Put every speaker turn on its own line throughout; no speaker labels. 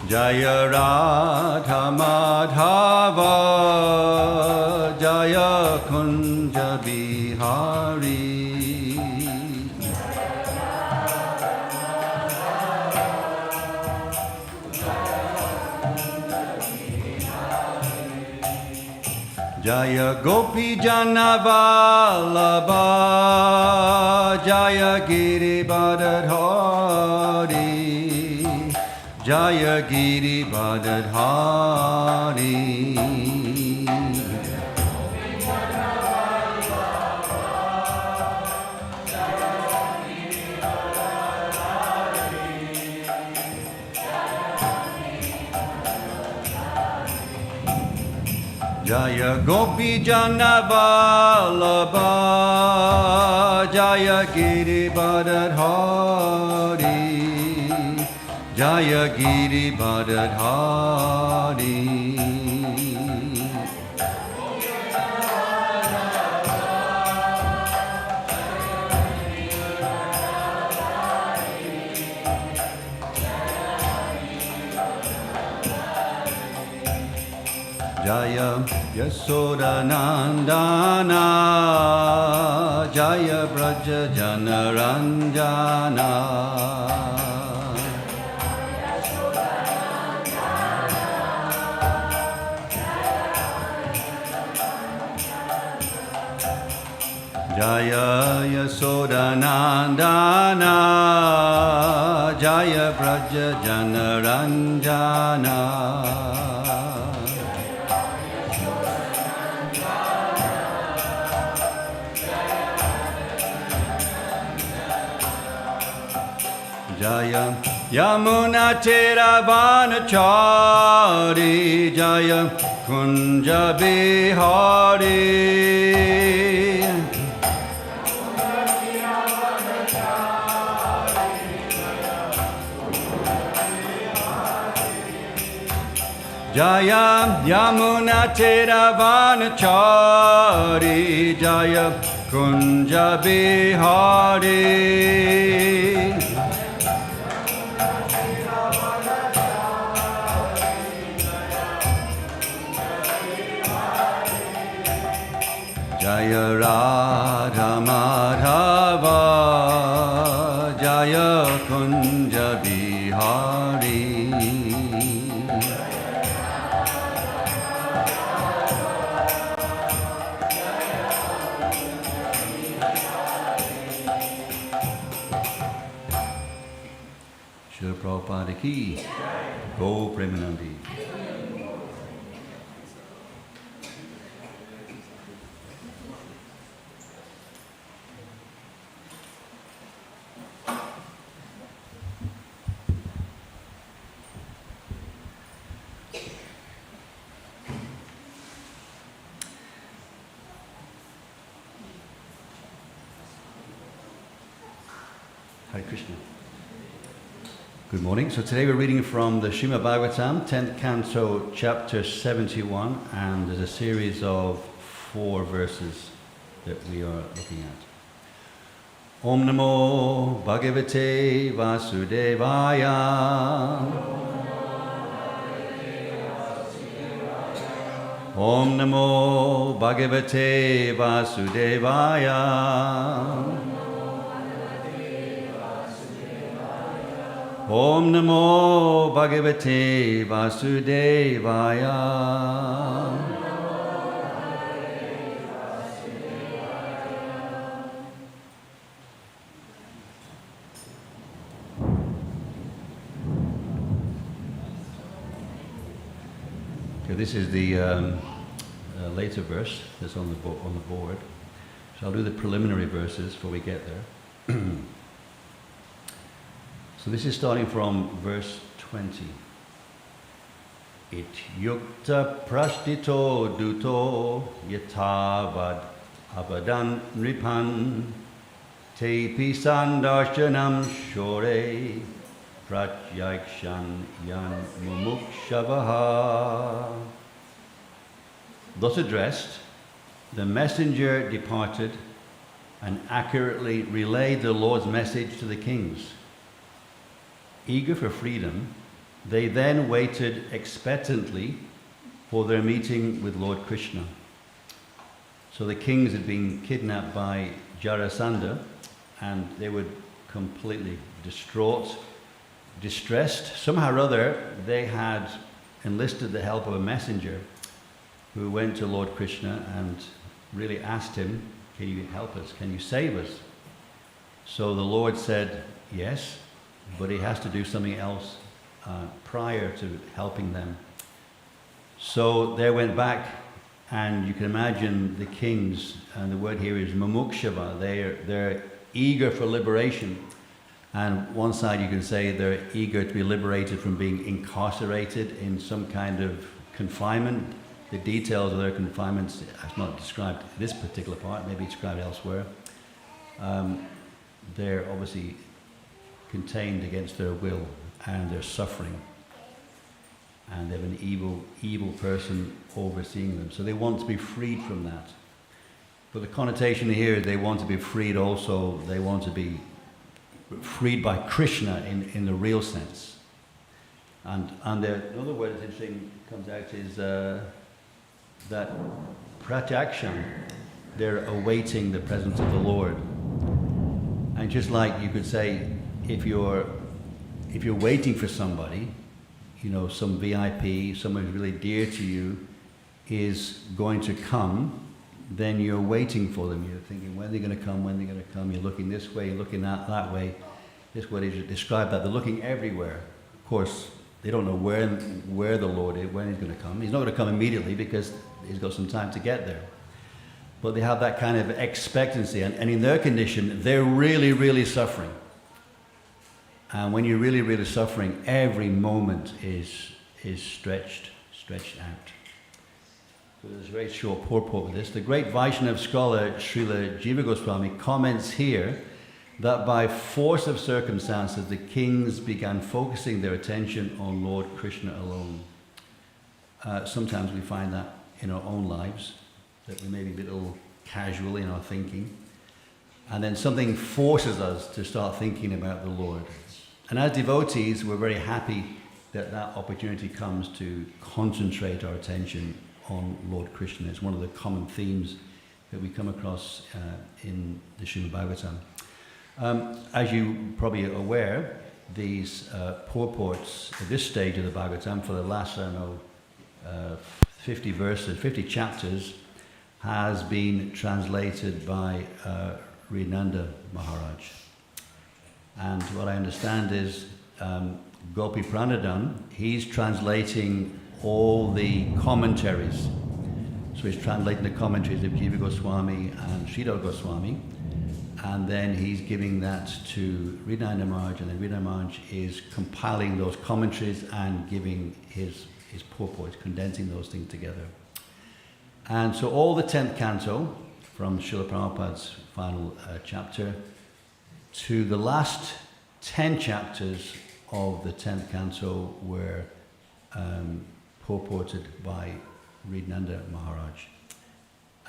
Jaya Radha Madhava Jaya Kunja Bihari Jaya Gopi Jana Vallabha Jaya Giri Badadhari Jaya Giri Badadhari Jaya Gopi Jana Vallabha Jaya Giri Badadhari Jaya Giri Badadhari Jaya Yasoda Nandana Jaya Braja Janaranjana Jaya Yasoda Nandana Jaya Braja Janaranjana Jaya Yamuna Tiravanachari Jaya Kunja Bihari Jaya Yamuna Tiravanachari Jaya Kunja Bihari Jaya Radha Madhava Jaya Kunja Bihari Srila Prabhupada Ki Go Premanandi. Hare Krishna. Good morning. So today we're reading from the Srimad Bhagavatam, 10th canto, chapter 71, and there's a series of 4 verses that we are looking at. Om Namo Bhagavate Vasudevaya. Om Namo Bhagavate Vasudevaya. Om Namo Bhagavate Vasudevaya. Okay, this is the later verse that's on the board. So I'll do the preliminary verses before we get there. So this is starting from verse 20. It yukta prashtito duto yatavad abadan nripan te pisan darshanam shore pratyakshan yan mumukshavaha. Thus addressed, the messenger departed and accurately relayed the Lord's message to the kings. Eager for freedom, They then waited expectantly for their meeting with Lord Krishna. So the kings had been kidnapped by Jarasandha, and they were completely distraught, distressed. Somehow or other, they had enlisted the help of a messenger who went to Lord Krishna and really asked him, can you help us? Can you save us? So the Lord said, yes, but he has to do something else prior to helping them. So they went back, and you can imagine the kings, and the word here is mumukshava, they're eager for liberation. And one side you can say they're eager to be liberated from being incarcerated in some kind of confinement. The details of their confinements are not described in this particular part, maybe described elsewhere. They're obviously contained against their will, and they're suffering. And they have an evil person overseeing them. So they want to be freed from that. But the connotation here, they want to be freed also, they want to be freed by Krishna in the real sense. And another word that's interesting comes out is that pratyaksham, they're awaiting the presence of the Lord. And just like you could say, if you're waiting for somebody, you know, some VIP, someone who's really dear to you, is going to come, then you're waiting for them. You're thinking, when are they going to come? When are they going to come? You're looking this way, you're looking that way. This way they describe that. They're looking everywhere. Of course, they don't know where the Lord is, when he's going to come. He's not going to come immediately because he's got some time to get there. But they have that kind of expectancy. And in their condition, they're really, really suffering. And when you're really, really suffering, every moment is stretched out. So there's a very short purport with this. The great Vaishnava scholar Srila Jiva Goswami comments here that by force of circumstances, the kings began focusing their attention on Lord Krishna alone. Sometimes we find that in our own lives, that we may be a little casual in our thinking. And then something forces us to start thinking about the Lord. And as devotees, we're very happy that opportunity comes to concentrate our attention on Lord Krishna. It's one of the common themes that we come across in the Srimad Bhagavatam. As you probably are aware, these purports at this stage of the Bhagavatam for the last, 50 verses, 50 chapters, has been translated by Radhananda Maharaj. And what I understand is Gopi Pranadhan, he's translating all the commentaries. So he's translating the commentaries of Jiva Goswami and Sridhar Goswami, and then he's giving that to Radhananda Maharaj, and then Radhananda Maharaj is compiling those commentaries and giving his purport, condensing those things together. And so all the 10th canto, from Srila Prabhupada's final chapter, to the last 10 chapters of the 10th canto were purported by Radhananda Maharaj.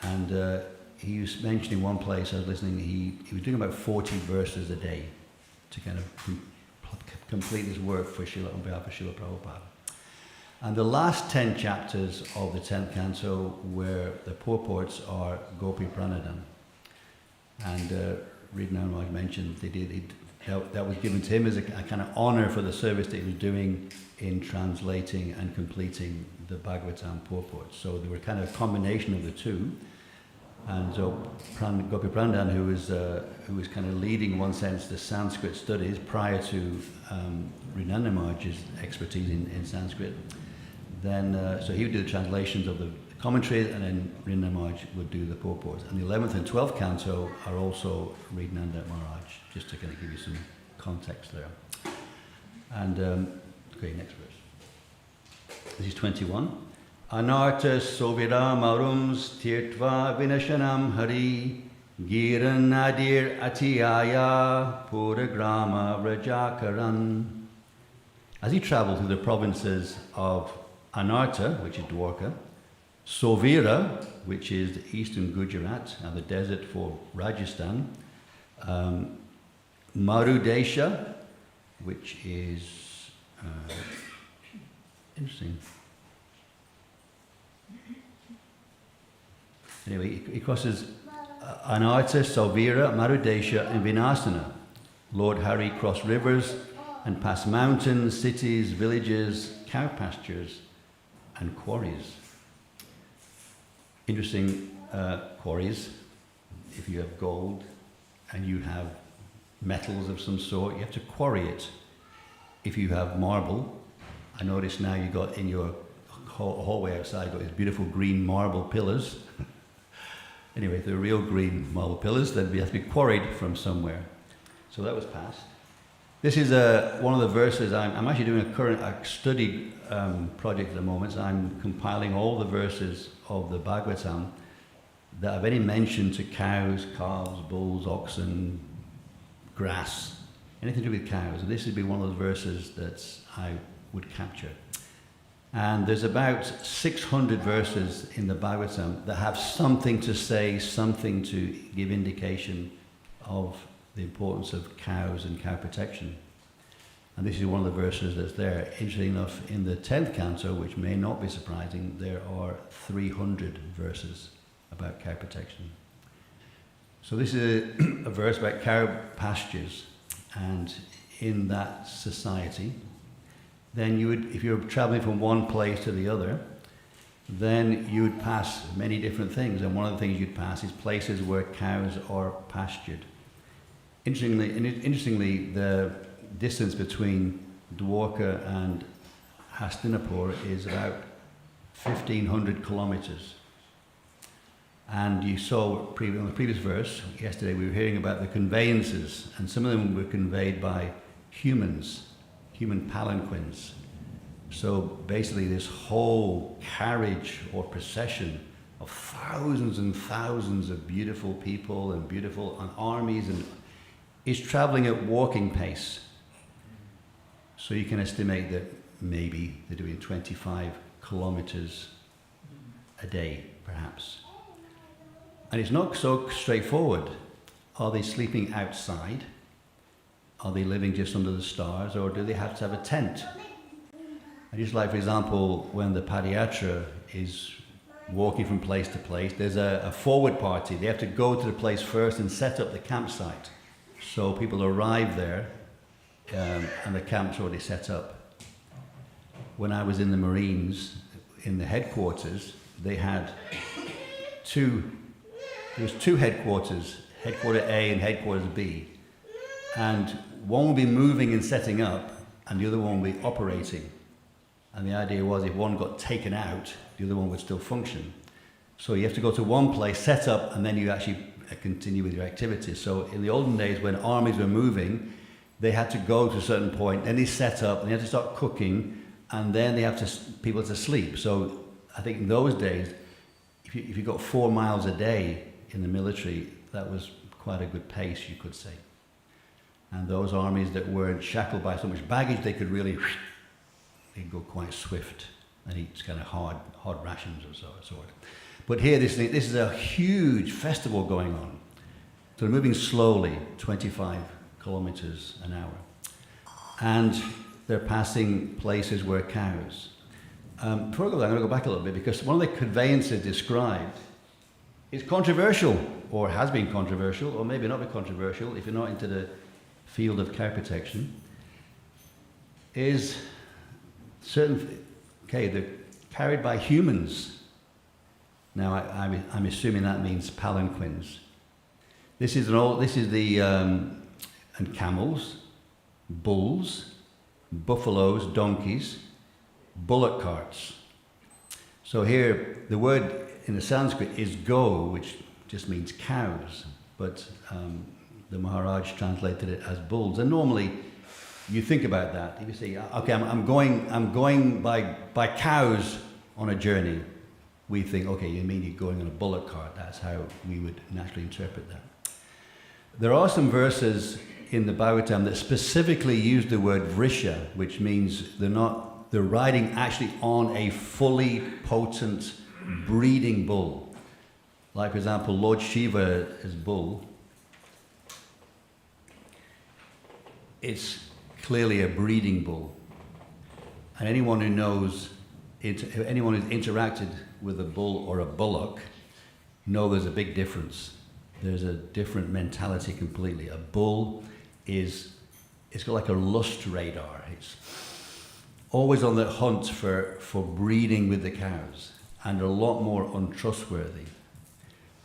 And he was mentioning one place, I was listening, he was doing about 40 verses a day to kind of complete his work for on behalf of Srila Prabhupada. And the last 10 chapters of the 10th canto where the purports are Gopi Pranadhan. And Radhananda Maharaj mentioned that was given to him as a kind of honor for the service that he was doing in translating and completing the Bhagavatam purports. So they were kind of a combination of the two. And so Gopi Pranadhan, who was kind of leading, in one sense, the Sanskrit studies prior to Radhananda Maharaj's expertise in Sanskrit, then so he would do the translations of the commentaries, and then Radhananda Maharaj would do the purports. And the 11th and 12th canto are also Radhananda Maharaj, just to kind of give you some context there. And, okay, next verse. This is 21. Anarta sovira marums tirtva vinashanam hari giran nadir atiyaya puragrama rajakaran. As he travelled through the provinces of Anarta, which is Dwarka, Sovira, which is the eastern Gujarat and the desert for Rajasthan, Marudesha, which is Interesting. Anyway, he crosses Anarta, Salvira, Marudesha, and Vinasana. Lord Hari crossed rivers and passed mountains, cities, villages, cow pastures, and quarries. Interesting quarries. If you have gold and you have metals of some sort, you have to quarry it. If you have marble, I notice now you got in your hallway outside, got these beautiful green marble pillars. Anyway, if they're real green marble pillars, then they have to be quarried from somewhere. So that was passed. This is one of the verses. I'm actually doing a study project at the moment. So I'm compiling all the verses of the Bhagavatam that have any mention to cows, calves, bulls, oxen, grass, anything to do with cows. And this would be one of the verses that I would capture. And there's about 600 verses in the Bhagavatam that have something to say, something to give indication of the importance of cows and cow protection. And this is one of the verses that's there. Interesting enough, in the 10th canto, which may not be surprising, there are 300 verses about cow protection. So this is a verse about cow pastures, and in that society, then you would, if you're traveling from one place to the other, then you would pass many different things, and one of the things you'd pass is places where cows are pastured. Interestingly, the distance between Dwarka and Hastinapur is about 1,500 kilometers. And you saw on the previous verse, yesterday we were hearing about the conveyances, and some of them were conveyed by humans, human palanquins. So basically this whole carriage or procession of thousands and thousands of beautiful people and armies is traveling at walking pace. So you can estimate that maybe they're doing 25 kilometers a day, perhaps. And it's not so straightforward. Are they sleeping outside? Are they living just under the stars, or do they have to have a tent? And just like, for example, when the Padayatra is walking from place to place, there's a forward party. They have to go to the place first and set up the campsite. So people arrive there, and the camp's already set up. When I was in the Marines, in the headquarters, they had two headquarters, Headquarter A and Headquarters B. And one would be moving and setting up, and the other one would be operating. And the idea was if one got taken out, the other one would still function. So you have to go to one place, set up, and then you actually continue with your activities. So in the olden days, when armies were moving, they had to go to a certain point, then they set up, and they had to start cooking, and then they have people to sleep. So I think in those days, if you got 4 miles a day in the military, that was quite a good pace, you could say. And those armies that weren't shackled by so much baggage, they could really, they'd go quite swift and eat kind of hard rations of sort. But here, this is a huge festival going on. So they're moving slowly, 25 kilometers an hour. And they're passing places where cows. Before I go there, I'm going to go back a little bit, because one of the conveyances described is controversial, or has been controversial, or maybe not be controversial if you're not into the field of cow protection, is they're carried by humans. Now, I'm assuming that means palanquins. And camels, bulls, buffaloes, donkeys, bullock carts. So here, the word in the Sanskrit is go, which just means cows, but the Maharaj translated it as bulls. And normally, you think about that. If you say, okay, I'm going by cows on a journey, we think, okay, you mean you're going on a bullock cart. That's how we would naturally interpret that. There are some verses in the Bhagavatam that specifically use the word vrisha, which means they're riding actually on a fully potent breeding bull. Like, for example, Lord Shiva is bull. It's clearly a breeding bull. And anyone who knows, anyone who's interacted with a bull or a bullock, know there's a big difference. There's a different mentality completely. A bull it's got like a lust radar. It's always on the hunt for breeding with the cows, and a lot more untrustworthy.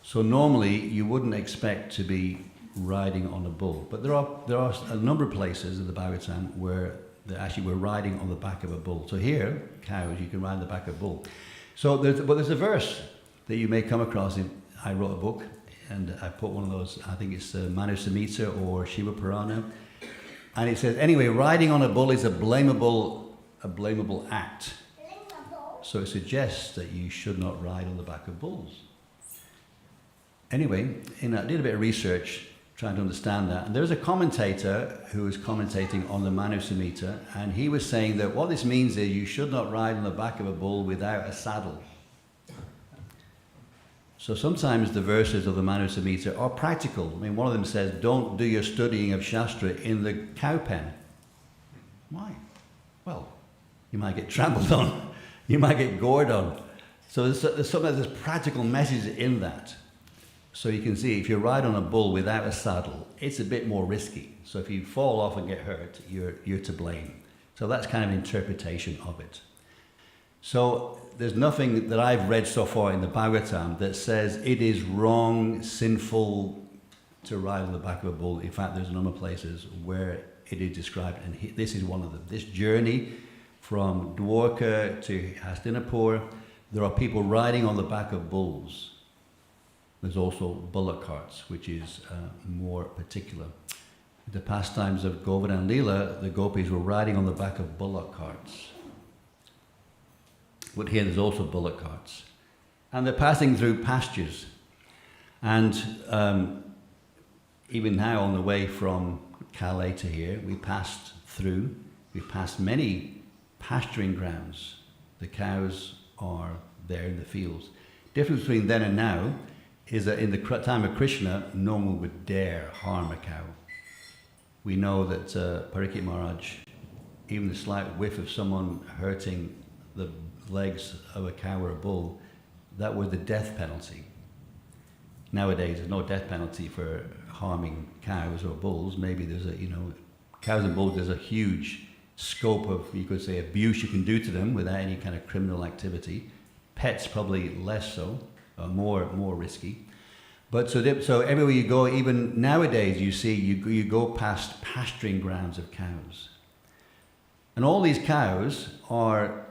So normally you wouldn't expect to be riding on a bull, but there are a number of places in the Bhagavatam where we're riding on the back of a bull. So here, cows, you can ride on the back of a bull. So there's a verse that you may come across. I wrote a book, and I put one of those, I think it's Manu Samhita or Shiva Purana, and it says, anyway, riding on a bull is a blamable act. So it suggests that you should not ride on the back of bulls. Anyway, I did a bit of research trying to understand that, and there was a commentator who was commentating on the Manu Samhita, and he was saying that what this means is you should not ride on the back of a bull without a saddle. So sometimes the verses of the Manu Samhita are practical. I mean, one of them says, don't do your studying of Shastra in the cow pen. Why? Well, you might get trampled on. You might get gored on. So there's practical message in that. So you can see if you ride on a bull without a saddle, it's a bit more risky. So if you fall off and get hurt, you're to blame. So that's kind of an interpretation of it. So there's nothing that I've read so far in the Bhagavatam that says it is wrong, sinful to ride on the back of a bull. In fact, there's a number of places where it is described, and this is one of them. This journey from Dwarka to Hastinapur, there are people riding on the back of bulls. There's also bullock carts, which is more particular. The pastimes of Govardhan Leela, the gopis were riding on the back of bullock carts. But here there's also bullock carts. And they're passing through pastures. And even now on the way from Calais to here, we passed many pasturing grounds. The cows are there in the fields. Difference between then and now is that in the time of Krishna, no one would dare harm a cow. We know that Parikshit Maharaj, even the slight whiff of someone hurting the legs of a cow or a bull, that was the death penalty. Nowadays, there's no death penalty for harming cows or bulls. Maybe there's cows and bulls, there's a huge scope of, you could say, abuse you can do to them without any kind of criminal activity. Pets probably less so, more risky. But so everywhere you go, even nowadays, you see you go past pasturing grounds of cows, and all these cows are,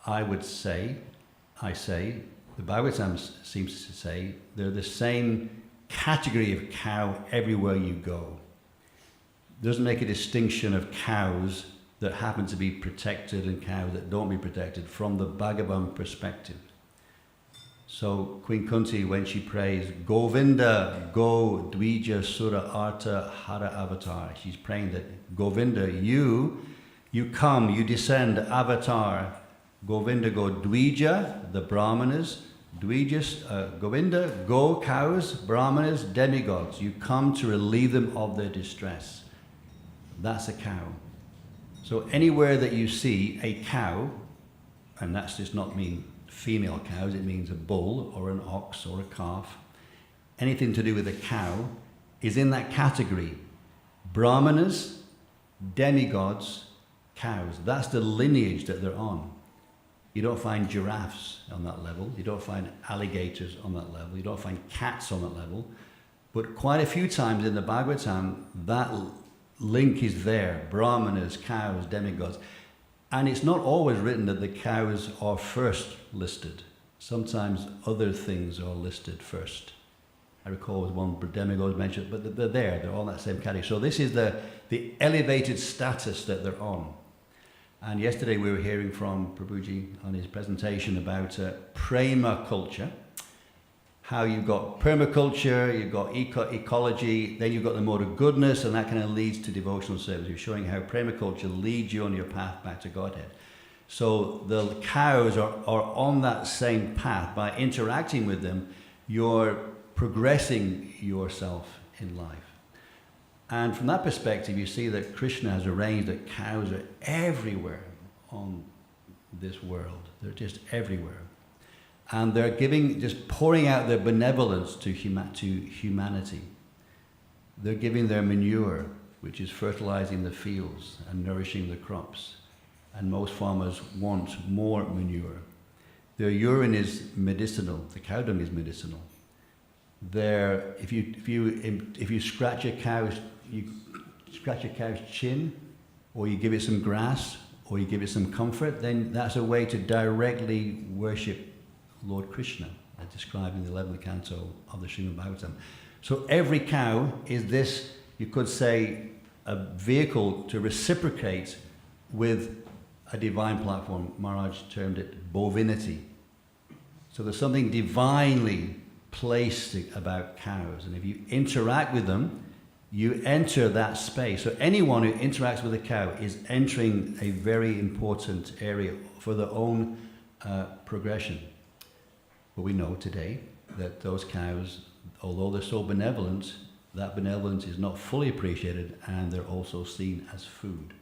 the Bhagavatam seems to say, they're the same category of cow everywhere you go. It doesn't make a distinction of cows that happen to be protected and cows that don't be protected from the Bhagavan perspective. So Queen Kunti, when she prays, Govinda, Go, Dvija, Sura, Arta, Hara, Avatar, she's praying that Govinda, you come, you descend, Avatar, Govinda, Go, Dvija, the Brahmanas, Govinda, Go, cows, Brahmanas, demigods, you come to relieve them of their distress. That's a cow. So anywhere that you see a cow, and that's just not mean female cows, it means a bull or an ox or a calf, anything to do with a cow is in that category. Brahmanas, demigods, cows. That's the lineage that they're on. You don't find giraffes on that level. You don't find alligators on that level. You don't find cats on that level. But quite a few times in the Bhagavatam, that link is there. Brahmanas, cows, demigods. And it's not always written that the cows are first listed. Sometimes other things are listed first. I recall one demigod mentioned, but they're there. They're all in that same category. So this is the elevated status that they're on. And yesterday we were hearing from Prabhuji on his presentation about prema culture. How you've got permaculture, you've got ecology, then you've got the mode of goodness, and that kind of leads to devotional service. You're showing how permaculture leads you on your path back to Godhead. So the cows are on that same path. By interacting with them, you're progressing yourself in life. And from that perspective, you see that Krishna has arranged that cows are everywhere, on this world. They're just everywhere. And they're just pouring out their benevolence to humanity. They're giving their manure, which is fertilizing the fields and nourishing the crops. And most farmers want more manure. Their urine is medicinal. The cow dung is medicinal. If you scratch a cow's chin, or you give it some grass, or you give it some comfort, then that's a way to directly worship Lord Krishna, as described in the 11th canto of the Srimad Bhagavatam. So every cow is this, you could say, a vehicle to reciprocate with a divine platform. Maharaj termed it bovinity. So there's something divinely placed about cows, and if you interact with them, you enter that space. So anyone who interacts with a cow is entering a very important area for their own progression. But we know today that those cows, although they're so benevolent, that benevolence is not fully appreciated, and they're also seen as food.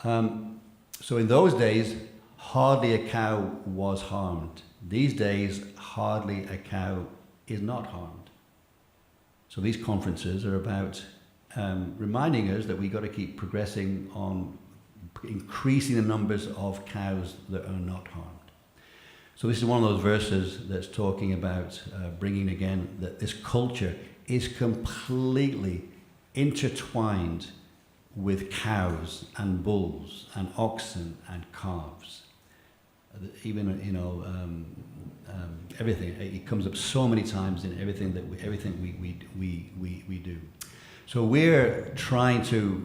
So in those days, hardly a cow was harmed. These days, hardly a cow is not harmed. So these conferences are about reminding us that we've got to keep progressing on increasing the numbers of cows that are not harmed. So this is one of those verses that's talking about bringing again that this culture is completely intertwined with cows and bulls and oxen and calves. Even everything, it comes up so many times in everything we do. So we're trying to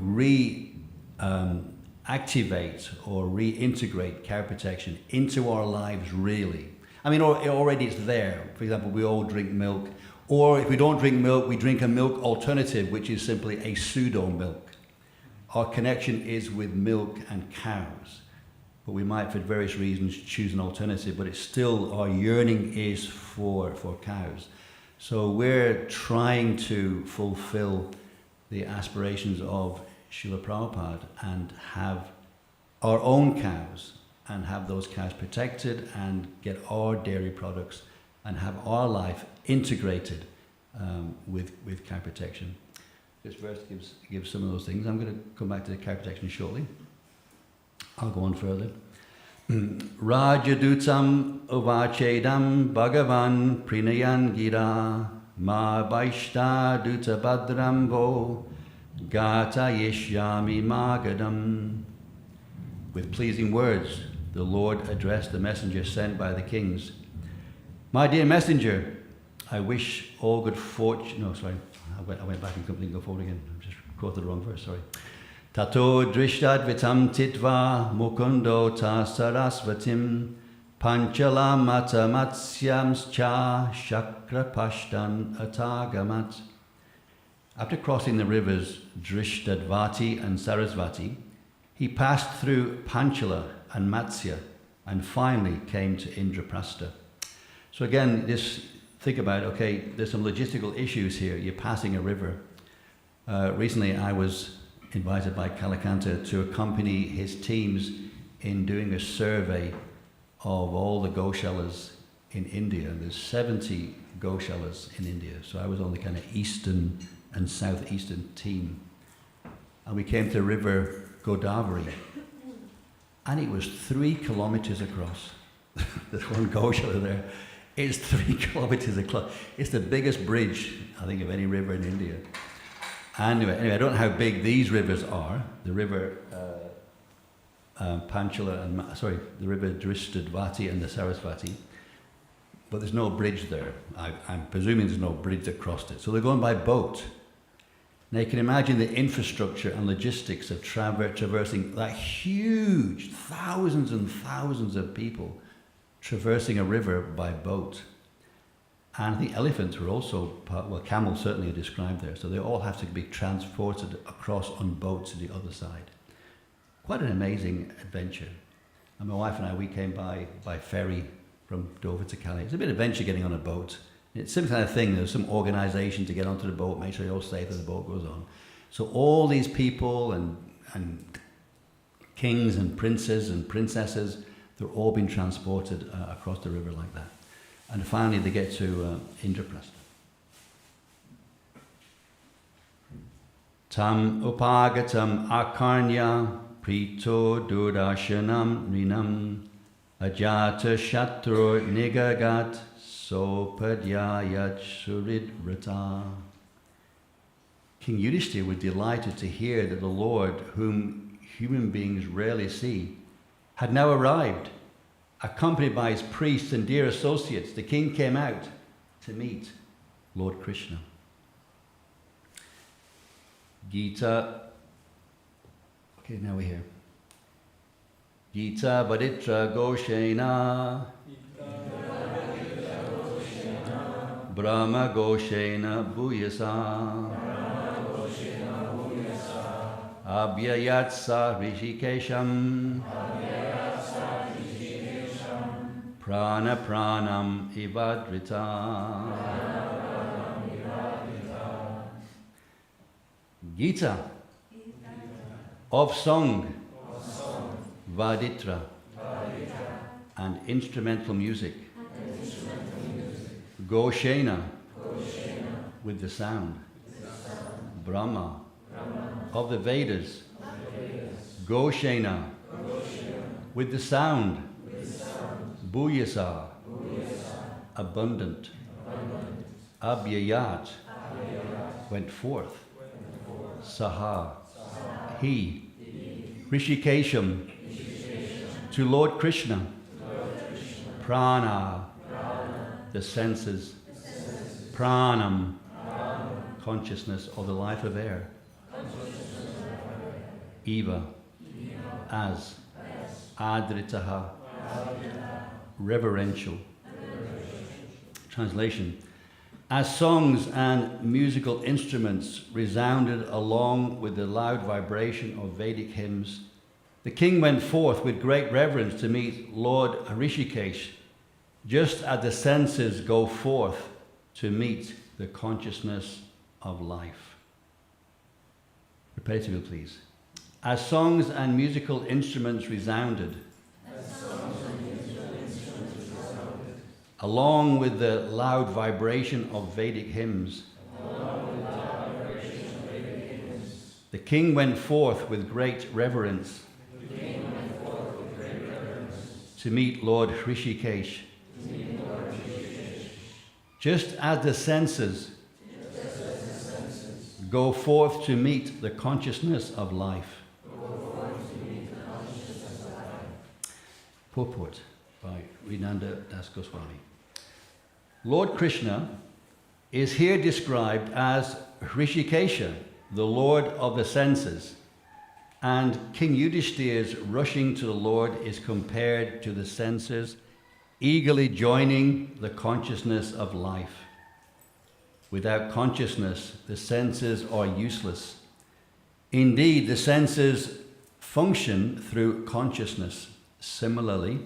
activate or reintegrate cow protection into our lives, really. I mean, already it's there. For example, we all drink milk, or if we don't drink milk, we drink a milk alternative, which is simply a pseudo milk. Our connection is with milk and cows, but we might, for various reasons, choose an alternative, but it's still, our yearning is for cows. So we're trying to fulfill the aspirations of Srila Prabhupada and have our own cows and have those cows protected and get our dairy products and have our life integrated with cow protection. This verse gives some of those things. I'm going to come back to the cow protection shortly. I'll go on further. Rajadutam uvachedam bhagavan prinayan gira ma vaishta duta badrambo gata yeshyami magadam. With pleasing words, the Lord addressed the messenger sent by the kings. My dear messenger, I wish all good fortune. No, sorry, I went back and couldn't go forward again. I just quoted the wrong verse, sorry. Tato drishtad vitam titva mukundo ta sarasvatim panchalam mata matsyams cha shakra pashtan atagamat. After crossing the rivers Drishtadvati and Sarasvati, he passed through Panchala and Matsya and finally came to Indraprastha. So again, think about, okay, there's some logistical issues here. You're passing a river. Recently I was invited by Kalakanta to accompany his teams in doing a survey of all the Goshalas in India. There's 70 Goshalas in India. So I was on the kind of eastern and southeastern team. And we came to the river Godavari. And it was 3 kilometers across. There's one Goshala there. It's 3 kilometers across. It's the biggest bridge, I think, of any river in India. Anyway, I don't know how big these rivers are. The river Panchala and the river Drishtadvati and the Sarasvati. But there's no bridge there. I'm presuming there's no bridge that crossed it. So they're going by boat. Now you can imagine the infrastructure and logistics of traversing that huge, thousands and thousands of people traversing a river by boat. And I think elephants were also camels certainly are described there. So they all have to be transported across on boats to the other side. Quite an amazing adventure. And my wife and I, we came by ferry from Dover to Cali. It's a bit of adventure getting on a boat. It's some kind of thing. There's some organisation to get onto the boat, make sure you're all safe as the boat goes on. So all these people and kings and princes and princesses, they're all being transported across the river like that. And finally they get to Indraprastha. Tam upagatam akarnya prito durashanam rinam ajata shatru nigagat sopadyayat suridvrata. King Yudhishthira was delighted to hear that the Lord, whom human beings rarely see, had now arrived. Accompanied by his priests and dear associates, the king came out to meet Lord Krishna. Gita, okay, now we're here. Gita Vaditra Goshena Brahma Goshena Bhuyasa Abhyayatsa Rishikesham Prana Pranam Ivadrita. Gita of song, Vaditra, and instrumental music. Goshena, with the sound. Brahma, of the Vedas. Goshena, with the sound. Bhuyasa, abundant. Abhyayat, went forth. Saha, he. Rishikesham, to Lord Krishna. Prana, the senses. Pranam, consciousness or the life of air. Eva, as. Adritaha, reverential. Translation. As songs and musical instruments resounded along with the loud vibration of Vedic hymns, the king went forth with great reverence to meet Lord Hrishikesh, just as the senses go forth to meet the consciousness of life. Repeat it, please. As songs and musical instruments resounded, along with the loud vibration of Vedic hymns, the king went forth with great reverence to meet Lord Hrishikesh. Just as the senses go forth to meet the consciousness of life. Purport by Rinanda Das Goswami. Lord Krishna is here described as Hrishikesha, the Lord of the senses, and King Yudhishthira's rushing to the Lord is compared to the senses eagerly joining the consciousness of life. Without consciousness, the senses are useless. Indeed, the senses function through consciousness. Similarly,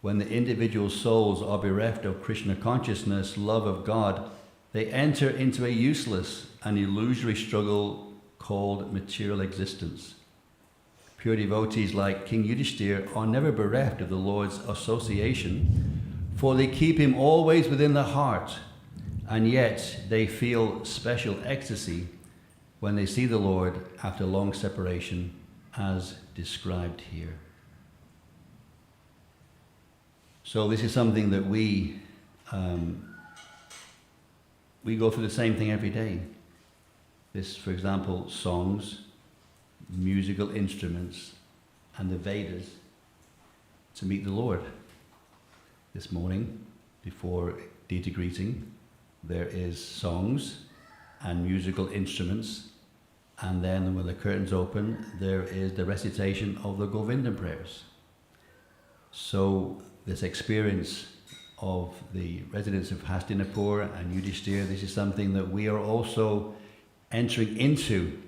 when the individual souls are bereft of Krishna consciousness, love of God, they enter into a useless and illusory struggle called material existence. Pure devotees like King Yudhishthira are never bereft of the Lord's association, for they keep him always within the heart, and yet they feel special ecstasy when they see the Lord after long separation, as described here. So this is something that we go through the same thing every day. This, for example, songs, musical instruments, and the Vedas to meet the Lord. This morning, before deity greeting, there is songs and musical instruments, and then when the curtains open, there is the recitation of the Govindam prayers. So this experience of the residents of Hastinapur and Yudhishthira, this is something that we are also entering into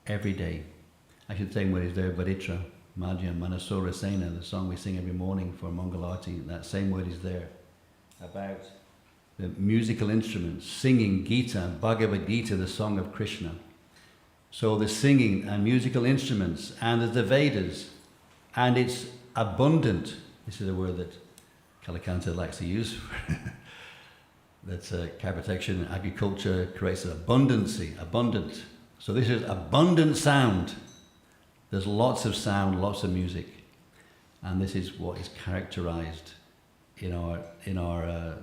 every day. I should say what is there, Vaditra, Madhya, Manasura Sena, the song we sing every morning for Mangalarti, that same word is there about the musical instruments, singing Gita, Bhagavad Gita, the song of Krishna. So there's singing and musical instruments, and there's the Vedas, and it's abundant. This is a word that Kalikanta likes to use. That's care protection and agriculture creates an abundant. So this is abundant sound. There's lots of sound, lots of music, and this is what is characterized in our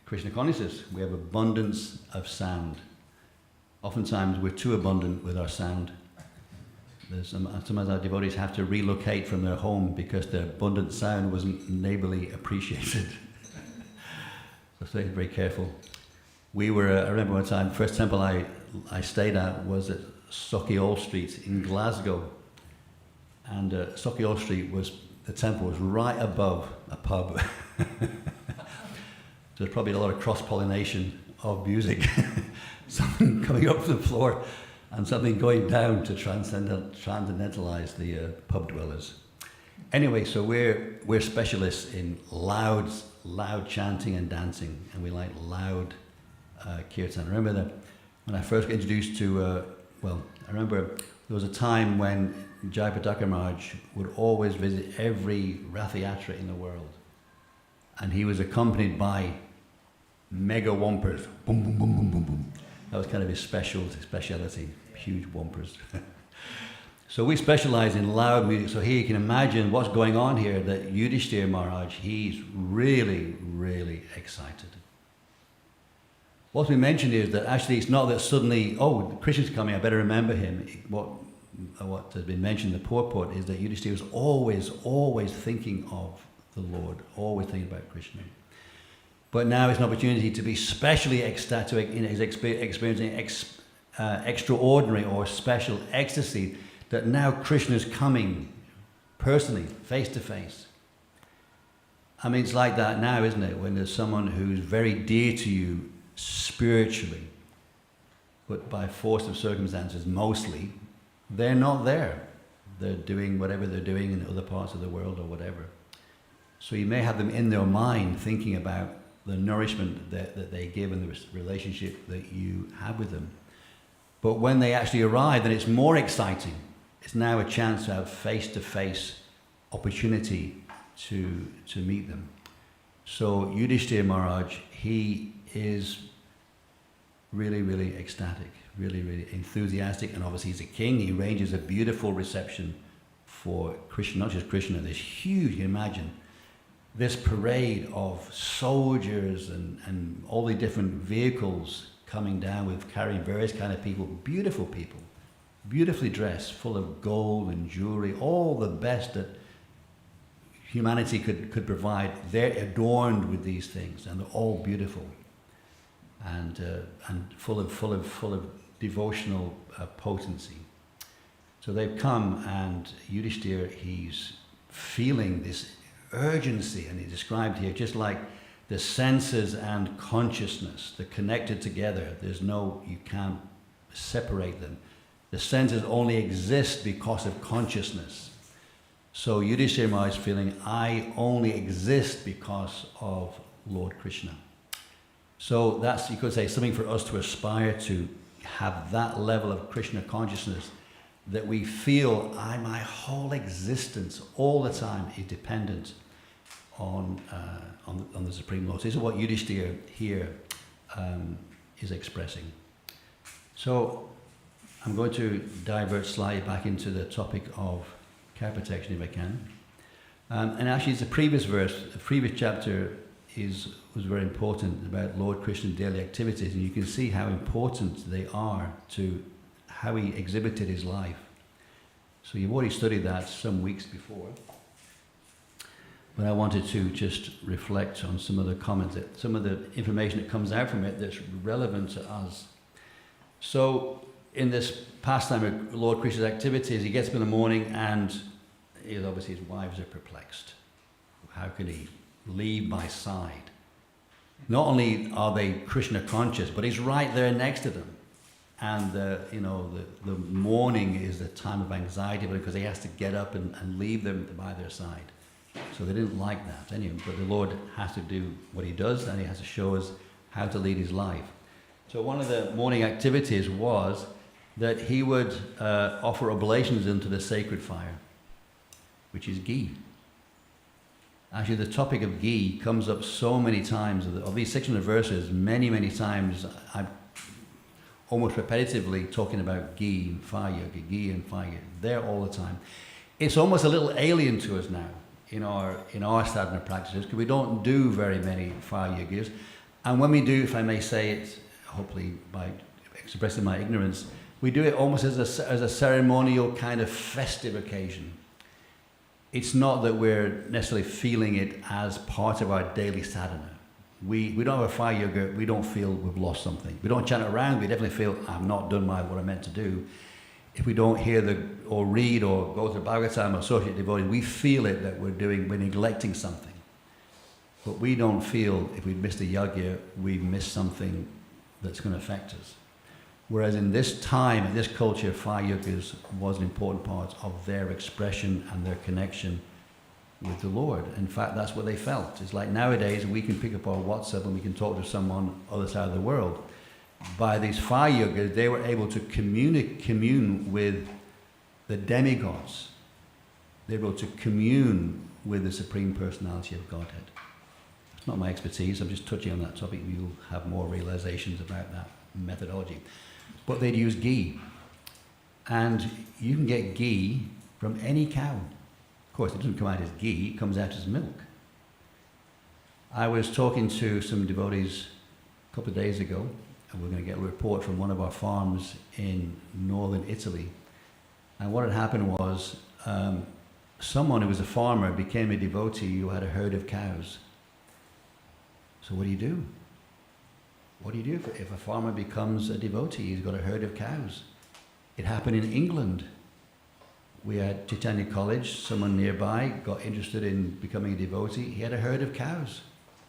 Krishna consciousness. We have abundance of sound. Oftentimes we're too abundant with our sound. Sometimes our devotees have to relocate from their home because their abundant sound wasn't neighborly appreciated. So stay very careful. We were, I remember one time, first temple I stayed at was at Sauchiehall Street in Glasgow. And Sauchiehall Street the temple was right above a pub. So there's probably a lot of cross-pollination of music. Something coming up from the floor and something going down to transcendentalize the pub dwellers. Anyway, so we're specialists in loud chanting and dancing, and we like loud kirtan. I remember that when I first got introduced to, I remember there was a time when Jayapataka Maharaj would always visit every Rath Yatra in the world, and he was accompanied by mega wampers, boom, boom, boom, boom, boom, boom. That was kind of his speciality, huge wampers. So we specialize in loud music. So here you can imagine what's going on here, that Yudhishthira Maharaj, he's really, really excited. What we mentioned is that actually it's not that suddenly, oh, Krishna's coming, I better remember him. What has been mentioned in the purport is that Yudhishthira was always thinking of the Lord, always thinking about Krishna. But now it's an opportunity to be specially ecstatic in his experiencing extraordinary or special ecstasy, that now Krishna is coming personally, face to face. I mean, it's like that now, isn't it? When there's someone who's very dear to you spiritually, but by force of circumstances, mostly, they're not there. They're doing whatever they're doing in other parts of the world or whatever. So you may have them in their mind thinking about the nourishment that they give and the relationship that you have with them. But when they actually arrive, then it's more exciting. It's now a chance to have face-to-face opportunity to meet them. So Yudhishthira Maharaj, he is really, really ecstatic, really, really enthusiastic, and obviously he's a king. He arranges a beautiful reception for Krishna, not just Krishna, this huge, you can imagine, this parade of soldiers and all the different vehicles coming down with carrying various kind of people, beautifully dressed, full of gold and jewelry, all the best that humanity could provide. They're adorned with these things, and they're all beautiful and full of devotional potency. So they've come, and Yudhishthira, he's feeling this urgency, and he described here just like the senses and consciousness, they're connected together. You can't separate them. The senses only exist because of consciousness. So Yudhishthira Maharaj is feeling, I only exist because of Lord Krishna. So that's, you could say, something for us to aspire to, have that level of Krishna consciousness, that we feel my whole existence all the time is dependent on the Supreme Lord. So this is what Yudhishthira here is expressing. So I'm going to divert slightly back into the topic of care protection if I can. And actually it's the previous verse, the previous chapter was very important about Lord Krishna's daily activities, and you can see how important they are to how he exhibited his life. So you've already studied that some weeks before. But I wanted to just reflect on some of the comments, some of the information that comes out from it that's relevant to us. So in this pastime of Lord Krishna's activities, he gets up in the morning, and obviously his wives are perplexed. How can he leave my side? Not only are they Krishna conscious, but he's right there next to them. And the morning is the time of anxiety because he has to get up and leave them by their side. So they didn't like that anyway, but the Lord has to do what he does, and he has to show us how to lead his life. So one of the morning activities was that he would offer oblations into the sacred fire, which is ghee. Actually, the topic of ghee comes up so many times. Of these 600 verses, many, many times, I'm almost repetitively talking about ghee and fire yoga, ghee and fire yoga. There all the time. It's almost a little alien to us now in our sadhana practices, because we don't do very many fire yogas. And when we do, if I may say it, hopefully by expressing my ignorance, we do it almost as a ceremonial kind of festive occasion. It's not that we're necessarily feeling it as part of our daily sadhana. We don't have a fire yoga, we don't feel we've lost something. We don't chant around, we definitely feel I've not done what I meant to do. If we don't hear or read or go to Bhagavatam or associate devotees, we feel it that we're neglecting something. But we don't feel if we've missed a yajna, we've missed something that's going to affect us. Whereas in this time, in this culture, fire yogas was an important part of their expression and their connection with the Lord. In fact, that's what they felt. It's like nowadays we can pick up our WhatsApp and we can talk to someone on the other side of the world. By these fire yogas, they were able to commune with the demigods. They were able to commune with the Supreme Personality of Godhead. It's not my expertise, I'm just touching on that topic. You'll have more realizations about that methodology. But they'd use ghee. And you can get ghee from any cow. Of course, it doesn't come out as ghee, it comes out as milk. I was talking to some devotees a couple of days ago, and we're going to get a report from one of our farms in northern Italy. And what had happened was someone who was a farmer became a devotee who had a herd of cows. So what do you do? What do you do if a farmer becomes a devotee? He's got a herd of cows. It happened in England. We had Chaitanya College, someone nearby got interested in becoming a devotee. He had a herd of cows.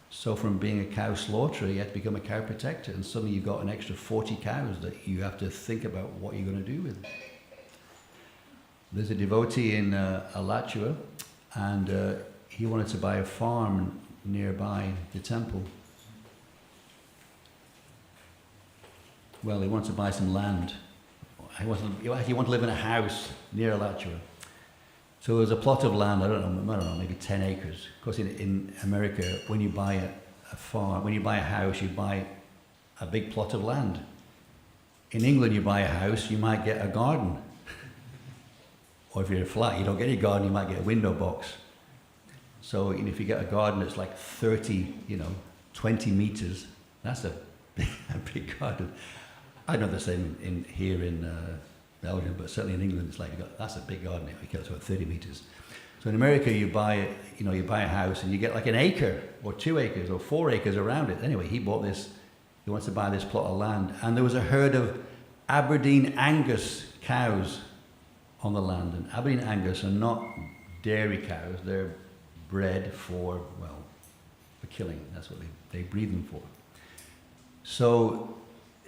So from being a cow slaughterer, he had to become a cow protector. And suddenly you've got an extra 40 cows that you have to think about what you're going to do with. There's a devotee in Alachua, and he wanted to buy a farm nearby the temple. Well, he wanted to buy some land. He wanted to live in a house near Alachua. So there was a plot of land, I don't know, maybe 10 acres. Of course, in America, when you buy a farm, when you buy a house, you buy a big plot of land. In England, you buy a house, you might get a garden. Or if you're in a flat, you don't get a garden, you might get a window box. So if you get a garden that's like 30, 20 meters, that's a big garden. I know the same here in Belgium, but certainly in England, it's like that's a big garden. It gets about 30 meters. So in America, you buy a house and you get like an acre or 2 acres or 4 acres around it. Anyway, he bought this. He wants to buy this plot of land, and there was a herd of Aberdeen Angus cows on the land. And Aberdeen Angus are not dairy cows; they're bred for killing. That's what they breed them for. So,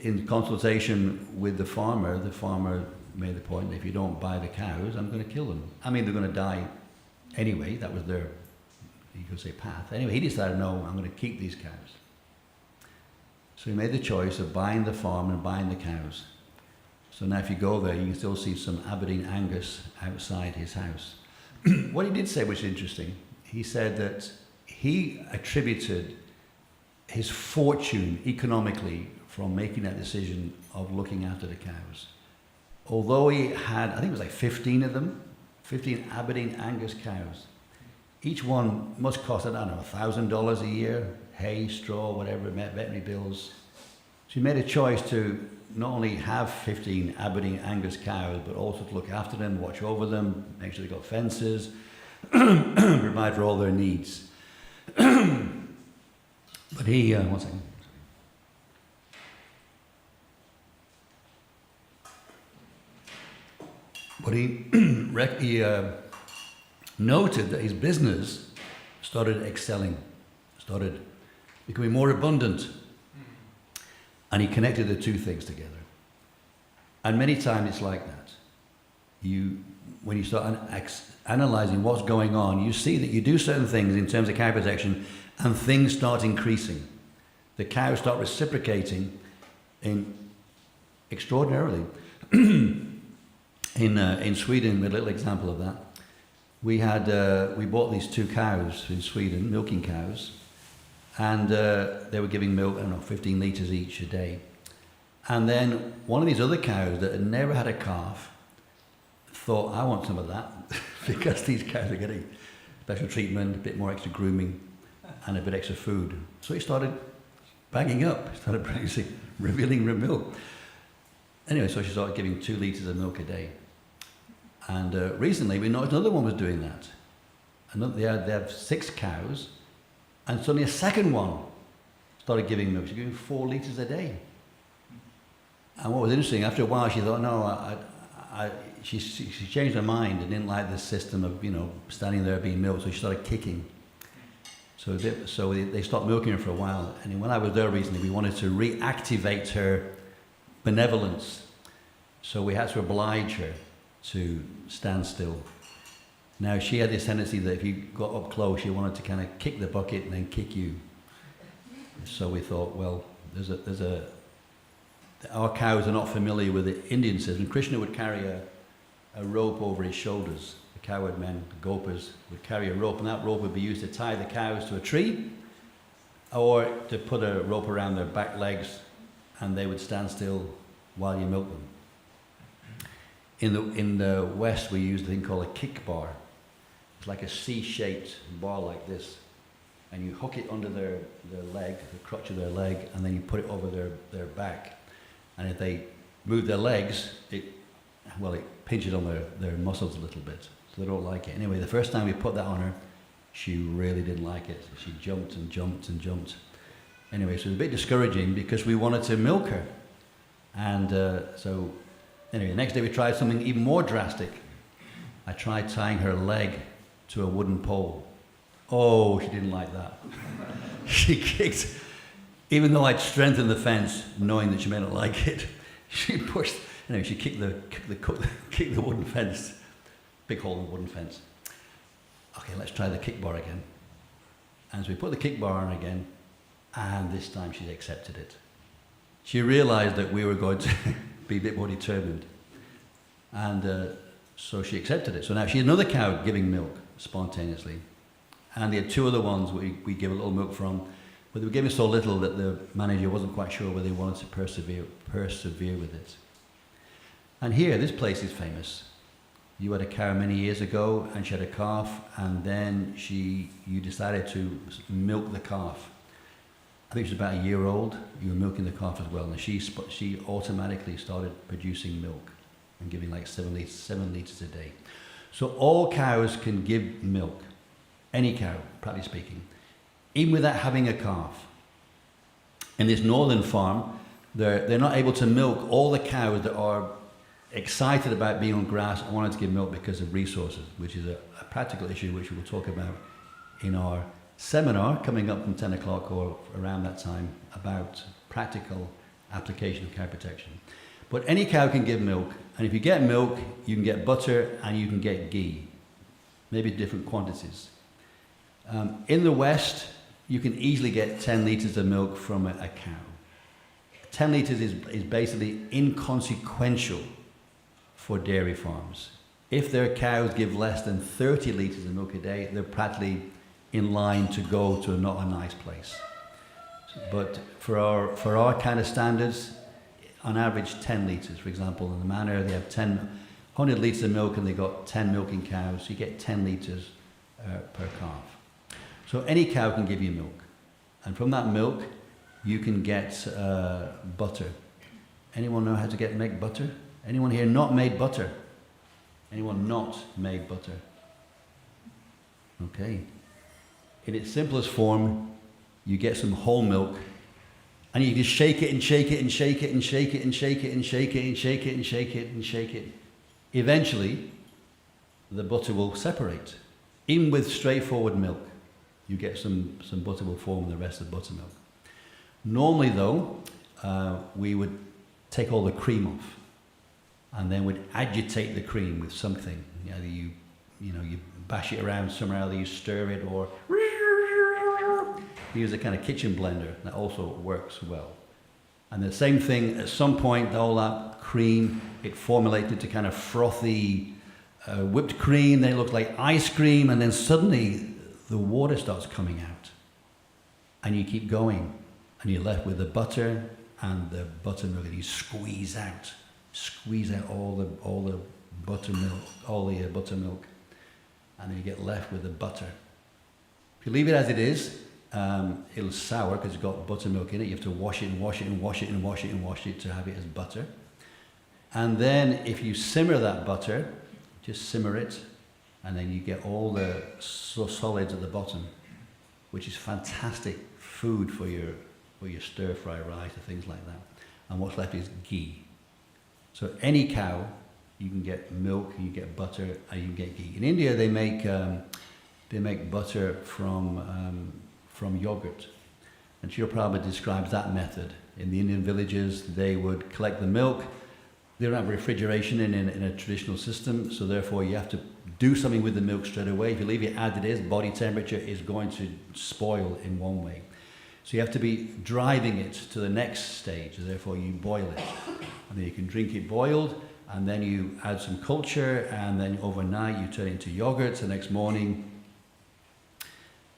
in consultation with the farmer made the point that if you don't buy the cows, I'm going to kill them. I mean, they're going to die anyway. That was their, you could say, path. Anyway, he decided, no, I'm going to keep these cows. So he made the choice of buying the farm and buying the cows. So now if you go there, you can still see some Aberdeen Angus outside his house. What he did say, which is interesting, he said that he attributed his fortune economically from making that decision of looking after the cows. Although he had, I think it was like 15 of them, 15 Aberdeen Angus cows. Each one must cost, I don't know, $1,000 a year, hay, straw, whatever, veterinary bills. So he made a choice to not only have 15 Aberdeen Angus cows, but also to look after them, watch over them, make sure they got fences, provide for all their needs. But he, one second. But he noted that his business started excelling, started becoming more abundant. And he connected the two things together. And many times it's like that. When you start analyzing what's going on, you see that you do certain things in terms of cow protection and things start increasing. The cows start reciprocating extraordinarily. In Sweden, we had a little example of that. We bought these 2 cows in Sweden, milking cows, and they were giving milk, I don't know, 15 litres each a day. And then one of these other cows that had never had a calf thought, I want some of that, because these cows are getting special treatment, a bit more extra grooming, and a bit extra food. So it started banging up, started producing, revealing milk. Anyway, so she started giving 2 litres of milk a day. And recently we noticed another one was doing that. They had 6 cows, and suddenly a second one started giving milk. She was giving 4 litres a day. And what was interesting, after a while she thought, no, she changed her mind and didn't like this system of, standing there being milked, so she started kicking. So they stopped milking her for a while. And when I was there recently, we wanted to reactivate her benevolence. So we had to oblige her to stand still. Now, she had this tendency that if you got up close, she wanted to kind of kick the bucket and then kick you. So we thought, well, our cows are not familiar with the Indian system. Krishna would carry a rope over his shoulders. The cowherd men, the gopis, would carry a rope, and that rope would be used to tie the cows to a tree, or to put a rope around their back legs, and they would stand still while you milk them. In the West, we use a thing called a kick bar. It's like a C-shaped bar like this, and you hook it under their leg, the crotch of their leg, and then you put it over their back. And if they move their legs, it pinches on their muscles a little bit, so they don't like it. Anyway, the first time we put that on her, she really didn't like it. She jumped and jumped and jumped. Anyway, so it was a bit discouraging because we wanted to milk her. And anyway, the next day we tried something even more drastic. I tried tying her leg to a wooden pole. Oh, she didn't like that. She kicked, even though I'd strengthened the fence, knowing that she may not like it, she pushed, she kicked the wooden fence, big hole in the wooden fence. Okay, let's try the kick bar again. And so we put the kick bar on again, and this time she accepted it. She realized that we were going to be a bit more determined. And so she accepted it. So now she had another cow giving milk spontaneously. And they had 2 other ones we give a little milk from, but they were giving so little that the manager wasn't quite sure whether they wanted to persevere with it. And here, this place is famous. You had a cow many years ago, and she had a calf, and then you decided to milk the calf. I think she was about a year old. You were milking the calf as well, and she automatically started producing milk and giving like 7 litres a day. So all cows can give milk, any cow, practically speaking, even without having a calf. In this northern farm, they're not able to milk all the cows that are excited about being on grass and wanting to give milk because of resources, which is a practical issue which we will talk about in our seminar coming up from 10 o'clock or around that time about practical application of cow protection. But any cow can give milk, and if you get milk, you can get butter and you can get ghee, maybe different quantities. In the West, you can easily get 10 litres of milk from a cow. 10 litres is basically inconsequential for dairy farms. If their cows give less than 30 litres of milk a day, they're practically in line to go to not a nice place. But for our kind of standards, on average 10 litres, for example, in the manor they have 100 litres of milk and they've got 10 milking cows, so you get 10 litres per calf. So any cow can give you milk, and from that milk you can get butter. Anyone know how to make butter? Anyone here not made butter? Anyone not made butter? Okay. In its simplest form, you get some whole milk, and you just shake it and shake it and shake it and shake it and shake it and shake it and shake it and shake it and shake it. Eventually, the butter will separate. Even with straightforward milk, you get some butter will form in the rest of the buttermilk. Normally, though, we would take all the cream off, and then would agitate the cream with something. Either you bash it around somewhere, either you stir it, or use a kind of kitchen blender that also works well. And the same thing, at some point, all that cream, it formulated to kind of frothy whipped cream, then it looked like ice cream, and then suddenly the water starts coming out. And you keep going, and you're left with the butter and the buttermilk, and you squeeze out all the buttermilk, and then you get left with the butter. If you leave it as it is, it'll sour because it's got buttermilk in it. You have to wash it and wash it and wash it and wash it and wash it to have it as butter. And then if you simmer that butter, just simmer it, and then you get all the solids at the bottom, which is fantastic food for your stir-fry rice or things like that. And what's left is ghee. So any cow, you can get milk, you get butter, and you can get ghee. In India, they make butter from yogurt. And Srila Prabhupada describes that method. In the Indian villages, they would collect the milk. They don't have refrigeration in a traditional system, so therefore you have to do something with the milk straight away. If you leave it as it is, body temperature is going to spoil in one way. So you have to be driving it to the next stage, therefore you boil it. And then you can drink it boiled, and then you add some culture, and then overnight you turn it into yogurt. The next morning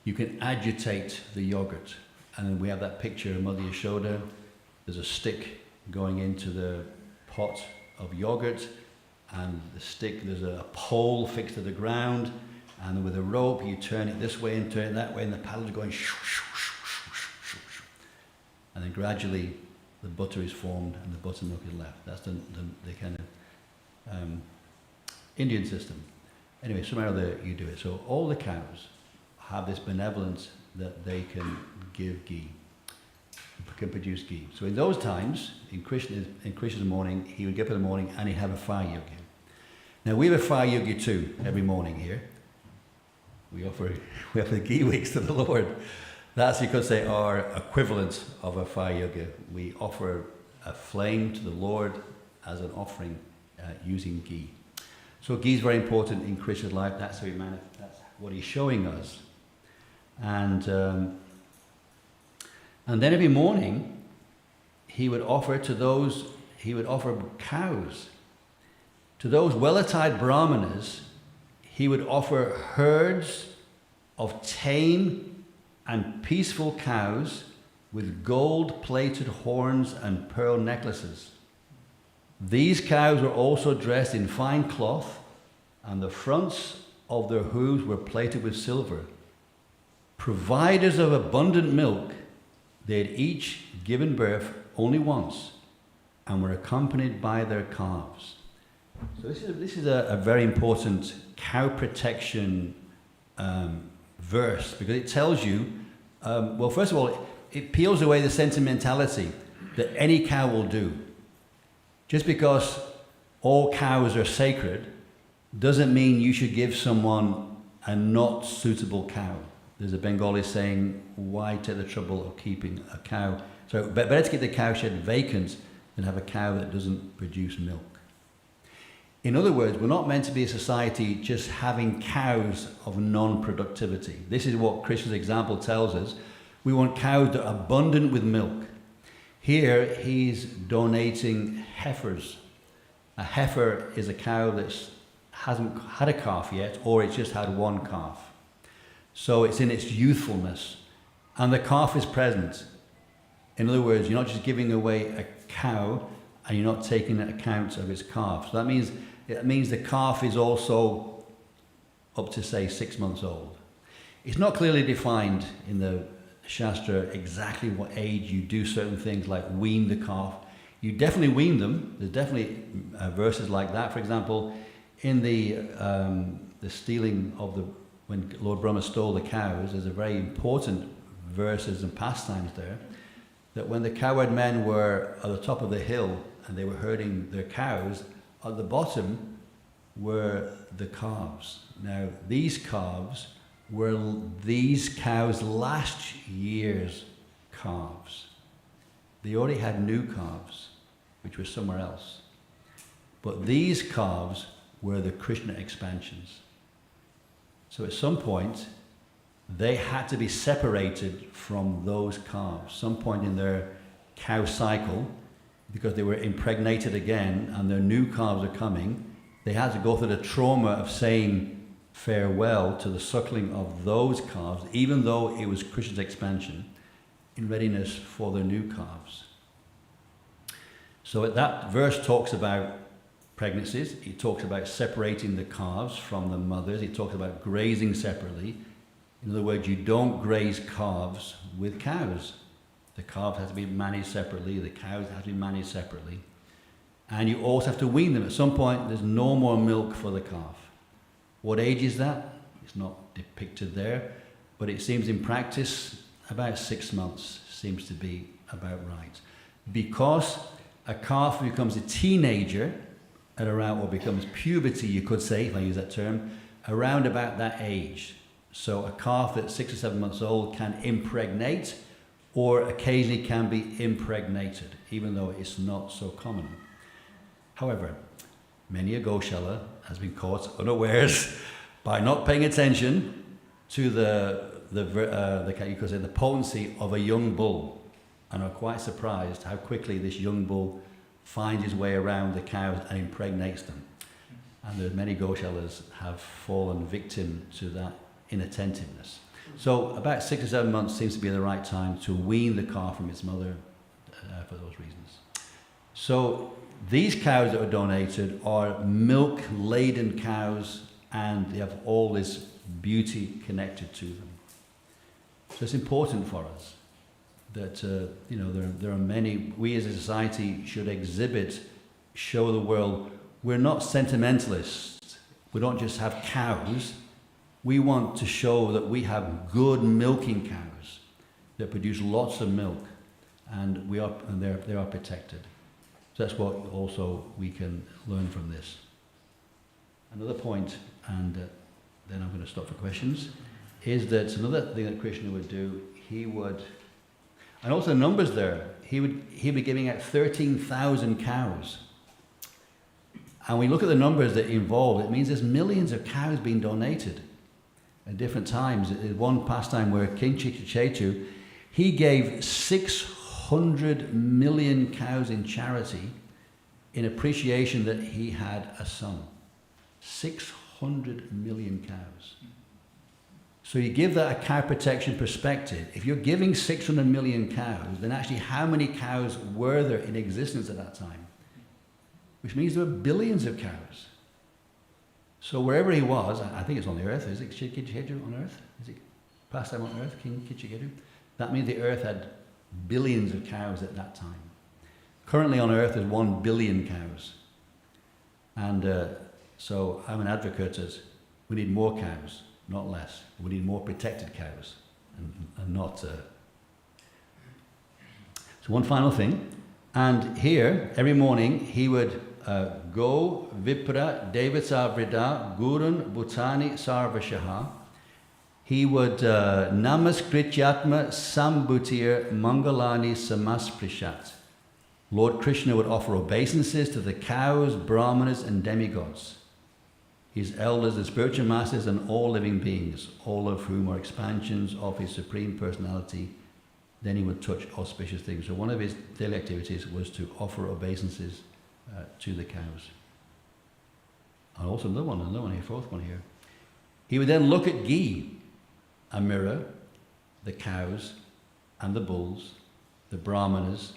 you can agitate the yogurt. And then we have that picture of Mother Yashoda. There's a stick going into the pot of yogurt, and the stick, there's a pole fixed to the ground, and with a rope you turn it this way and turn it that way, and the paddles are going shoo, shoo, shoo, shoo, shoo, shoo. And then gradually the butter is formed and the buttermilk is left. That's the kind of Indian system. Anyway, somehow you do it. So all the cows have this benevolence that they can give ghee, can produce ghee. So in those times, in Krishna's morning, he would get up in the morning and he'd have a fire yogya. Now we have a fire yogya too every morning here. We offer ghee wicks to the Lord. That's, you could say, our equivalent of a fire yogya. We offer a flame to the Lord as an offering using ghee. So ghee is very important in Krishna's life. That's how that's what he's showing us. And then every morning, he would offer cows. To those well-attired brahmanas, he would offer herds of tame and peaceful cows with gold-plated horns and pearl necklaces. These cows were also dressed in fine cloth, and the fronts of their hooves were plated with silver. Providers of abundant milk, they had each given birth only once and were accompanied by their calves. So this is a very important cow protection verse, because it tells you, well, first of all, it peels away the sentimentality that any cow will do. Just because all cows are sacred doesn't mean you should give someone a not suitable cow. There's a Bengali saying, why take the trouble of keeping a cow? So better to keep the cowshed vacant than have a cow that doesn't produce milk. In other words, we're not meant to be a society just having cows of non-productivity. This is what Krishna's example tells us. We want cows that are abundant with milk. Here, he's donating heifers. A heifer is a cow that hasn't had a calf yet, or it's just had one calf. So it's in its youthfulness, and the calf is present. In other words, you're not just giving away a cow and you're not taking account of its calf. So that means the calf is also up to, say, 6 months old. It's not clearly defined in the Shastra exactly what age you do certain things, like wean the calf. You definitely wean them. There's definitely verses like that. For example, in the stealing of when Lord Brahma stole the cows, there's a very important verses and pastimes there, that when the cowherd men were at the top of the hill and they were herding their cows, at the bottom were the calves. Now, these calves were these cows' last year's calves. They already had new calves, which were somewhere else. But these calves were the Krishna expansions. So at some point, they had to be separated from those calves. Some point in their cow cycle, because they were impregnated again and their new calves are coming, they had to go through the trauma of saying farewell to the suckling of those calves, even though it was Krishna's expansion, in readiness for the new calves. So that verse talks about pregnancies. It talks about separating the calves from the mothers. It talks about grazing separately. In other words, you don't graze calves with cows. The calves have to be managed separately. The cows have to be managed separately. And you also have to wean them. At some point, there's no more milk for the calf. What age is that? It's not depicted there, but it seems in practice about 6 months seems to be about right. Because a calf becomes a teenager at around, or becomes puberty, you could say, if I use that term, around about that age. So a calf that's 6 or 7 months old can impregnate, or occasionally can be impregnated, even though it's not so common. However, many a Goshala has been caught unawares by not paying attention to you could say the potency of a young bull, and are quite surprised how quickly this young bull finds his way around the cows and impregnates them. And there many Goshalas have fallen victim to that inattentiveness. So about 6 or 7 months seems to be the right time to wean the calf from its mother for those reasons. So these cows that are donated are milk-laden cows, and they have all this beauty connected to them. So it's important for us that there are many. We as a society should show the world we're not sentimentalists. We don't just have cows. We want to show that we have good milking cows that produce lots of milk, and they are protected. So that's what also we can learn from this. Another point, and then I'm going to stop for questions, is that another thing that Krishna would do, and also numbers there, he'd be giving out 13,000 cows. And when we look at the numbers that involved, it means there's millions of cows being donated at different times. There's one pastime where King Chitrachetu, he gave 600 million cows in charity in appreciation that he had a son. 600 million cows. So you give that a cow protection perspective. If you're giving 600 million cows, then actually how many cows were there in existence at that time? Which means there were billions of cows. So wherever he was, I think it's on the earth, is it Chitrachetu on earth? Is it pastime on earth, King Chitrachetu? That means the earth had billions of cows at that time. Currently on earth there's 1 billion cows. And so I'm an advocate as we need more cows, not less. We need more protected cows and not... So one final thing. And here, every morning, he would go Vipra Devata Vrida Gurun Bhutani Sarvashaha. He would Namaskrityatma Sambhutir Mangalani Samasprishat. Lord Krishna would offer obeisances to the cows, brahmanas, and demigods, his elders, the spiritual masters, and all living beings, all of whom are expansions of his supreme personality. Then he would touch auspicious things. So one of his daily activities was to offer obeisances to the cows. And also another one here, fourth one here. He would then look at ghee, a mirror, the cows and the bulls, the brahmanas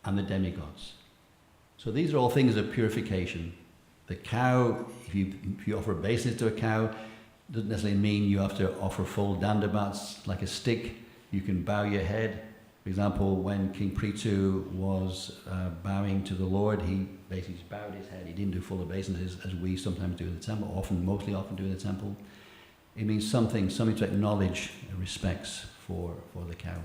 and the demigods. So these are all things of purification. The cow, if you offer obeisance to a cow, doesn't necessarily mean you have to offer full dandavats like a stick. You can bow your head. For example, when King Prithu was bowing to the Lord, he basically just bowed his head. He didn't do full obeisances as we sometimes do in the temple, mostly often do in the temple. It means something to acknowledge respects for the cow.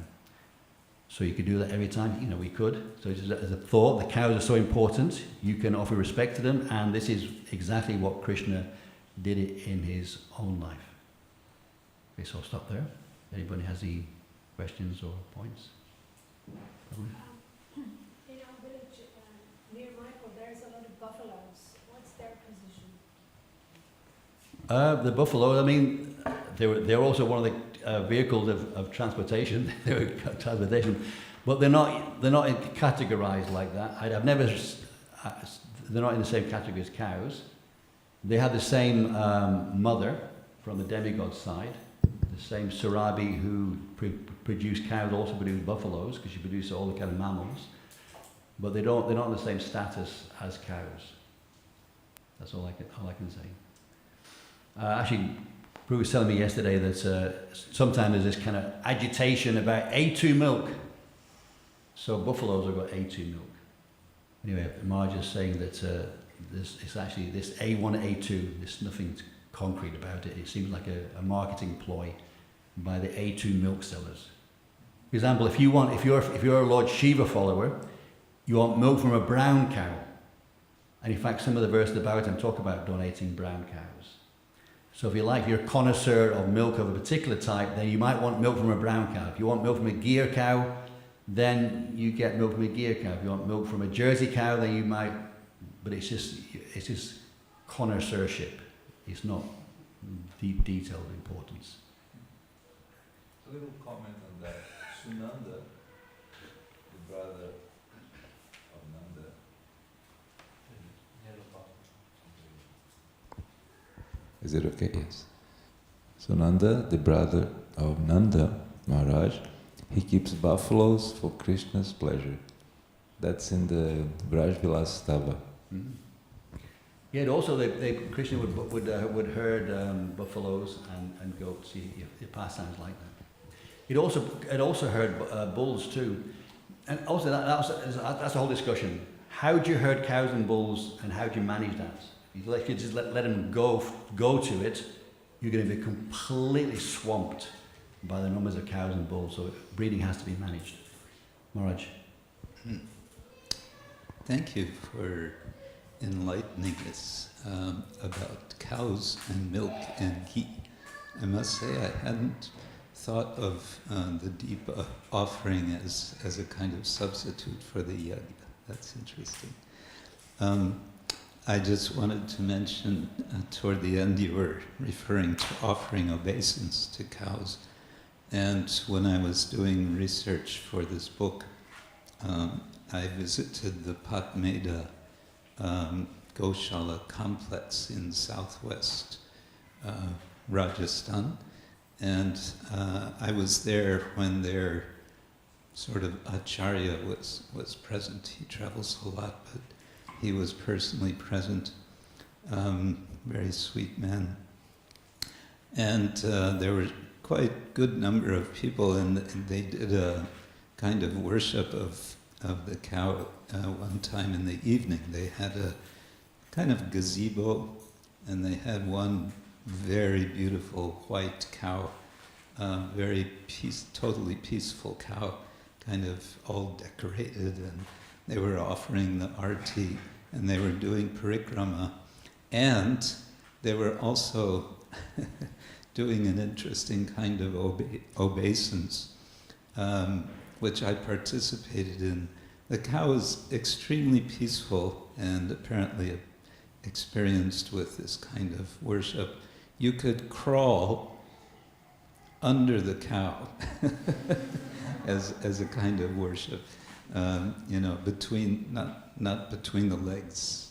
So you could do that every time. We could. So as a thought, the cows are so important. You can offer respect to them, and this is exactly what Krishna did it in his own life. Okay, so I'll stop there. Anybody has any questions or points?
In our village near Michael, there's a lot of buffaloes. What's their position?
The buffalo, they're also one of the vehicles of transportation. Transportation. But they're not categorized like that. I've never. They're not in the same category as cows. They have the same mother from the demigod side. The same Surabi who produced cows also produced buffaloes, because she produced all the kind of mammals. But they're not in the same status as cows. That's all I can say. Actually, Prue was telling me yesterday that sometimes there's this kind of agitation about A2 milk. So buffaloes have got A2 milk. Anyway, Marge is saying that it's actually this A1, A2. There's nothing concrete about it. It seems like a marketing ploy by the A2 milk sellers. For example, if you're a Lord Shiva follower, you want milk from a brown cow. And in fact, some of the verses of the Bhagavatam talk about donating brown cows. So if you're a connoisseur of milk of a particular type, then you might want milk from a brown cow. If you want milk from a Gir cow, then you get milk from a Gir cow. If you want milk from a Jersey cow, then you might, but it's just connoisseurship. It's not deep, detailed importance.
A little comment on that. Sunanda, the brother of Nanda. Is it okay? Yes. Sunanda, the brother of Nanda Maharaj, he keeps buffaloes for Krishna's pleasure. That's in the Vraj Vilas Stava.
Mm-hmm. Yeah, and also Krishna would herd buffaloes and goats. He pastimes like that. It also herd bulls too, and also that's a whole discussion. How do you herd cows and bulls, and how do you manage that? If you just let them go to it, you're going to be completely swamped by the numbers of cows and bulls. So breeding has to be managed. Maharaj.
Thank you for enlightening us about cows and milk and ghee. I must say I hadn't thought of the deepa offering as a kind of substitute for the yajna. That's interesting. I just wanted to mention toward the end you were referring to offering obeisance to cows. And when I was doing research for this book, I visited the Patmeda Goshala complex in southwest Rajasthan. And I was there when their sort of acharya was present. He travels a lot, but he was personally present. Very sweet man. And there were quite good number of people, and they did a kind of worship of the cow one time in the evening. They had a kind of gazebo, and they had one very beautiful white cow, totally peaceful cow, kind of all decorated, and they were offering the arti, and they were doing parikrama, and they were also doing an interesting kind of obeisance, which I participated in. The cow is extremely peaceful and apparently experienced with this kind of worship. You could crawl under the cow as a kind of worship, between not between the legs,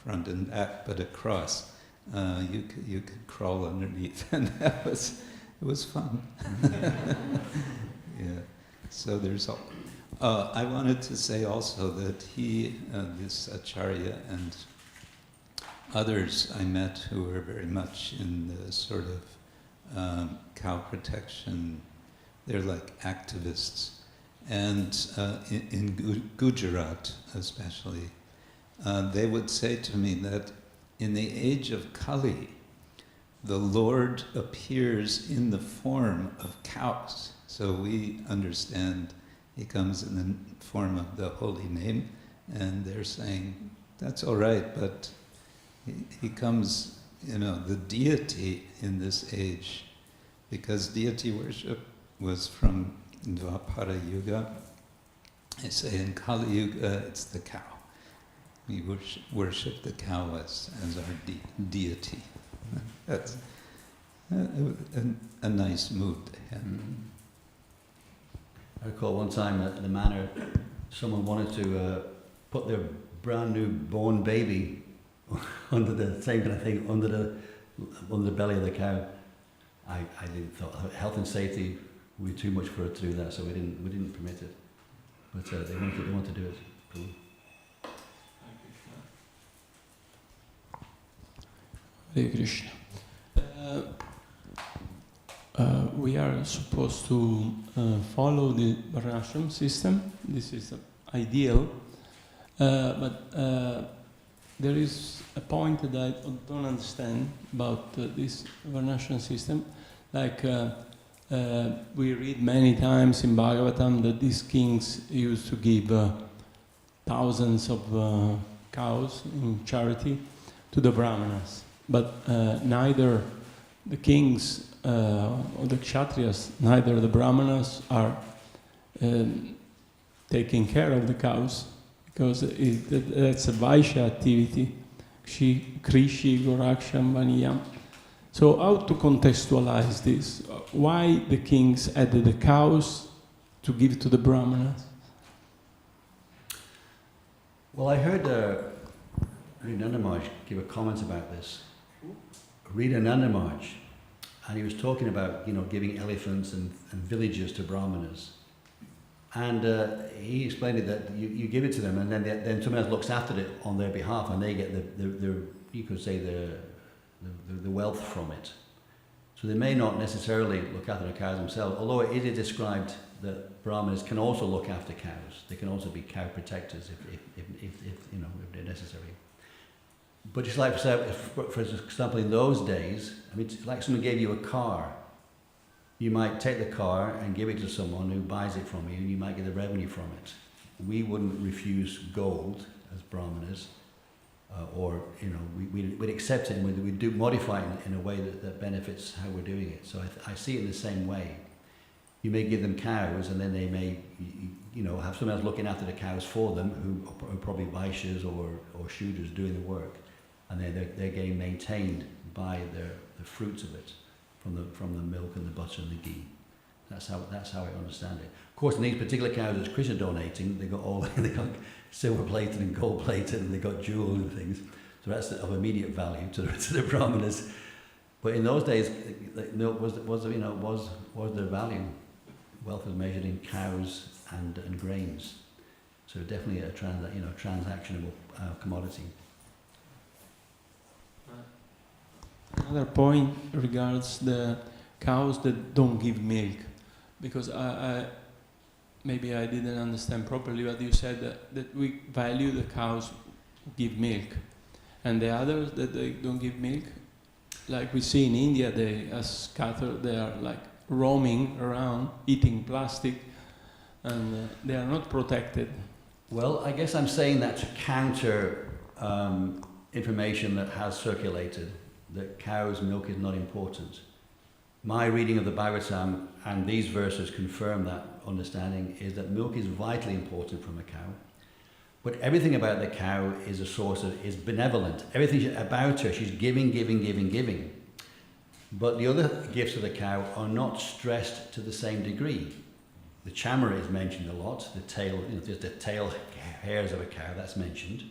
front and back, but across. You could crawl underneath, and it was fun. Yeah. So there's all. I wanted to say also that this acharya and others I met who were very much in the sort of cow protection, they're like activists. And in Gujarat especially, they would say to me that in the age of Kali, the Lord appears in the form of cows. So we understand he comes in the form of the holy name, and they're saying, that's all right, but he comes, the deity in this age, because deity worship was from Dvapara Yuga. I say in Kali Yuga, it's the cow. We worship the cow as our deity. That's a nice mood they had.
Mm-hmm. I recall one time at the manor, someone wanted to put their brand new born baby under the same kind of thing, under the belly of the cow. I didn't thought health and safety would be too much for her to do that, so we didn't permit it. But they want to do it. Cool.
Hare Krishna. We are supposed to follow the Varnashram system. This is ideal, but there is a point that I don't understand about this Varnashram system. Like we read many times in Bhagavatam that these kings used to give thousands of cows in charity to the Brahmanas. But neither the kings or the Kshatriyas, neither the Brahmanas are taking care of the cows, because that's a Vaishya activity, Krishi, Goraksham, Vaniyam. So how to contextualize this? Why the kings added the cows to give to the Brahmanas?
Well, I heard Radhadesh Maharaj give a comment about this. Radhadesh Maharaj, and he was talking about, giving elephants and villages to Brahmanas. And he explained it that you give it to them, and then someone else looks after it on their behalf, and they get you could say the wealth from it. So they may not necessarily look after the cows themselves, although it is described that Brahmanas can also look after cows. They can also be cow protectors if they're necessary. But just like, for example, in those days, it's like someone gave you a car. You might take the car and give it to someone who buys it from you, and you might get the revenue from it. We wouldn't refuse gold as Brahmanas, we'd accept it, and we'd modify it in a way that benefits how we're doing it. So I see it in the same way. You may give them cows, and then they may, have someone else looking after the cows for them, who are probably Vaishyas or Shudras doing the work, and they're getting maintained by the fruits of it, from the milk and the butter and the ghee. That's how I understand it. Of course, in these particular cows that Krishna donating, they got silver plated and gold plated, and they got jewels and things. So that's of immediate value to the Brahmanas. But in those days, was their value? Wealth was measured in cows and grains. So definitely a transactionable commodity.
Another point regards the cows that don't give milk, because maybe I didn't understand properly, but you said that we value the cows who give milk, and the others that they don't give milk, like we see in India, they are scattered, they are like roaming around, eating plastic, and they are not protected.
Well, I guess I'm saying that to counter information that has circulated, that cow's milk is not important. My reading of the Bhagavatam and these verses confirm that understanding, is that milk is vitally important from a cow. But everything about the cow is is benevolent. Everything about her, she's giving. But the other gifts of the cow are not stressed to the same degree. The chamara is mentioned a lot, the tail, just the tail hairs of a cow, that's mentioned.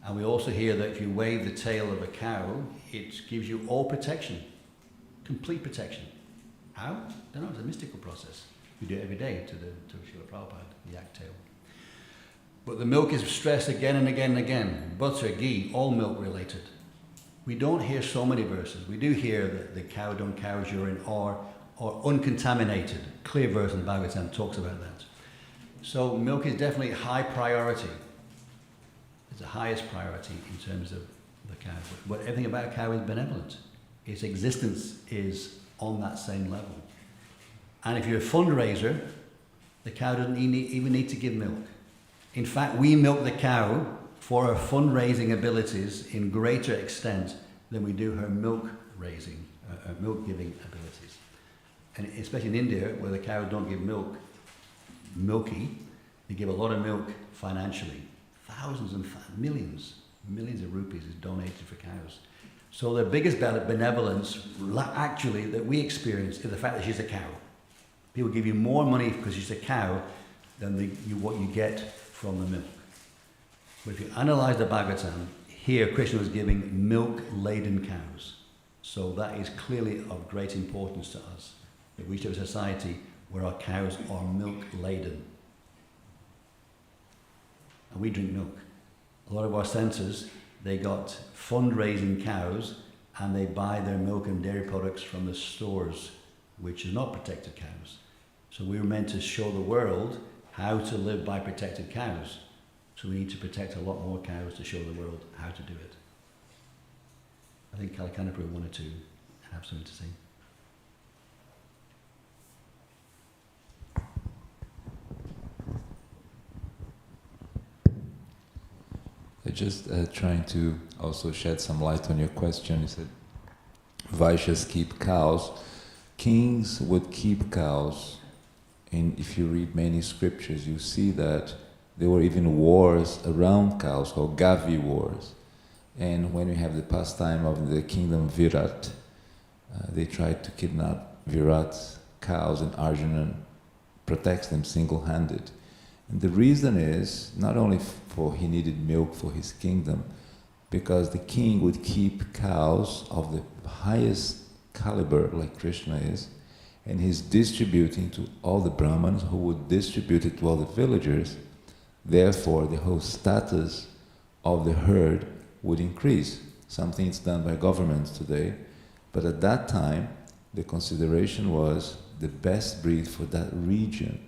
And we also hear that if you wave the tail of a cow, it gives you all protection, complete protection. How? I don't know, it's a mystical process. We do it every day to Srila Prabhupada, the yak tail. But the milk is stressed again and again and again. Butter, ghee, all milk related. We don't hear so many verses. We do hear that the cow dung, cow's urine, or uncontaminated. Clear verse in the Bhagavatam talks about that. So milk is definitely high priority. It's the highest priority in terms of the cow. But everything about a cow is benevolent. Its existence is on that same level. And if you're a fundraiser, the cow doesn't even need to give milk. In fact, we milk the cow for her fundraising abilities in greater extent than we do her milk giving abilities. And especially in India, where the cows don't give milk, they give a lot of milk financially. Thousands and millions of rupees is donated for cows. So the biggest benevolence, actually, that we experience is the fact that she's a cow. People give you more money because it's a cow than what you get from the milk. But if you analyze the Bhagavatam, here Krishna was giving milk-laden cows. So that is clearly of great importance to us. That we should have a society where our cows are milk-laden. And we drink milk. A lot of our centres, they got fundraising cows and they buy their milk and dairy products from the stores, which are not protected cows. So we were meant to show the world how to live by protected cows. So we need to protect a lot more cows to show the world how to do it. I think Kalakanapur wanted to have something to say.
I'm just trying to also shed some light on your question. You said Vaishyas keep cows. Kings would keep cows. And if you read many scriptures, you see that there were even wars around cows, called Gavi wars. And when we have the pastime of the kingdom Virat, they tried to kidnap Virat's cows, and Arjuna protects them single-handed. And the reason is not only for he needed milk for his kingdom, because the king would keep cows of the highest caliber, like Krishna is, and he's distributing to all the Brahmins, who would distribute it to all the villagers. Therefore, the whole status of the herd would increase. Something is done by governments today, but at that time, the consideration was the best breed for that region.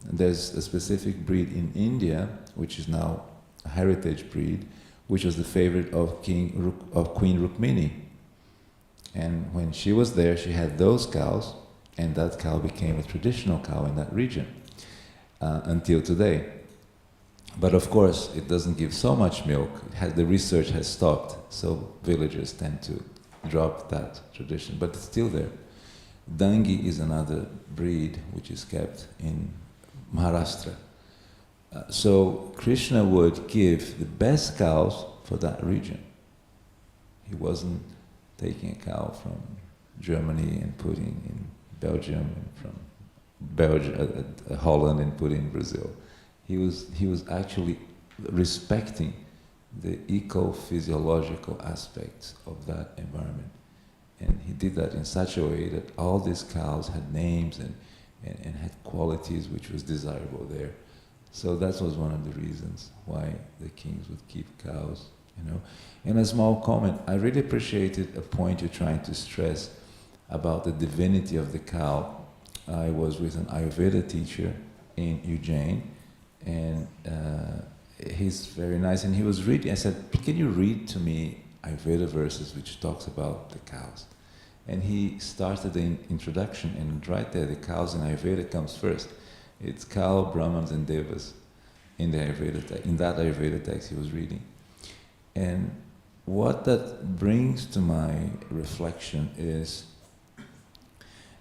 And there's a specific breed in India, which is now a heritage breed, which was the favorite of Queen Rukmini. And when she was there, she had those cows, and that cow became a traditional cow in that region until today. But of course, it doesn't give so much milk. The research has stopped, so villagers tend to drop that tradition, but it's still there. Dangi is another breed which is kept in Maharashtra. So Krishna would give the best cows for that region. He wasn't taking a cow from Germany and putting in Belgium, and from Holland and putting in Brazil. He was actually respecting the eco-physiological aspects of that environment. And he did that in such a way that all these cows had names and had qualities which was desirable there. So that was one of the reasons why the kings would keep cows, you know. And a small comment, I really appreciated a point you're trying to stress about the divinity of the cow. I was with an Ayurveda teacher in Ujjain, and he's very nice, and he was reading, I said, can you read to me Ayurveda verses which talks about the cows? And he started the introduction, and right there, the cows in Ayurveda comes first. It's cow, Brahmans, and Devas in the Ayurveda in that Ayurveda text he was reading. And what that brings to my reflection is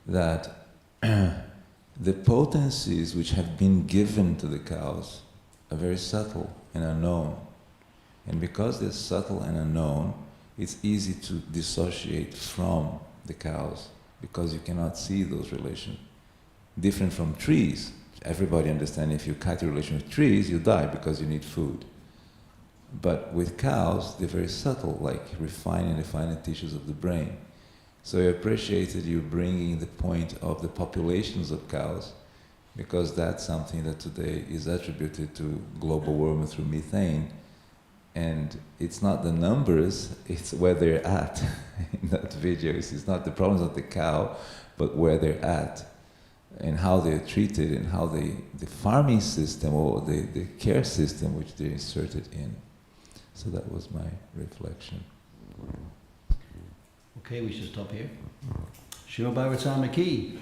that the potencies which have been given to the cows are very subtle and unknown. And because they're subtle and unknown, it's easy to dissociate from the cows, because you cannot see those relations. Different from trees. Everybody understands if you cut your relation with trees, you die because you need food. But with cows, they're very subtle, like refining the finer tissues of the brain. So I appreciated you bringing the point of the populations of cows, because that's something that today is attributed to global warming through methane. And it's not the numbers, it's where they're at in that video. It's not the problems of the cow, but where they're at and how they're treated and how the farming system or the care system which they're inserted in. So that was my reflection.
Okay, we should stop here. Srimad Bhagavatam Ki.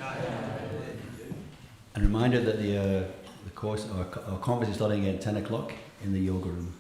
And a reminder that the course, our conference is starting at 10 o'clock in the yoga room.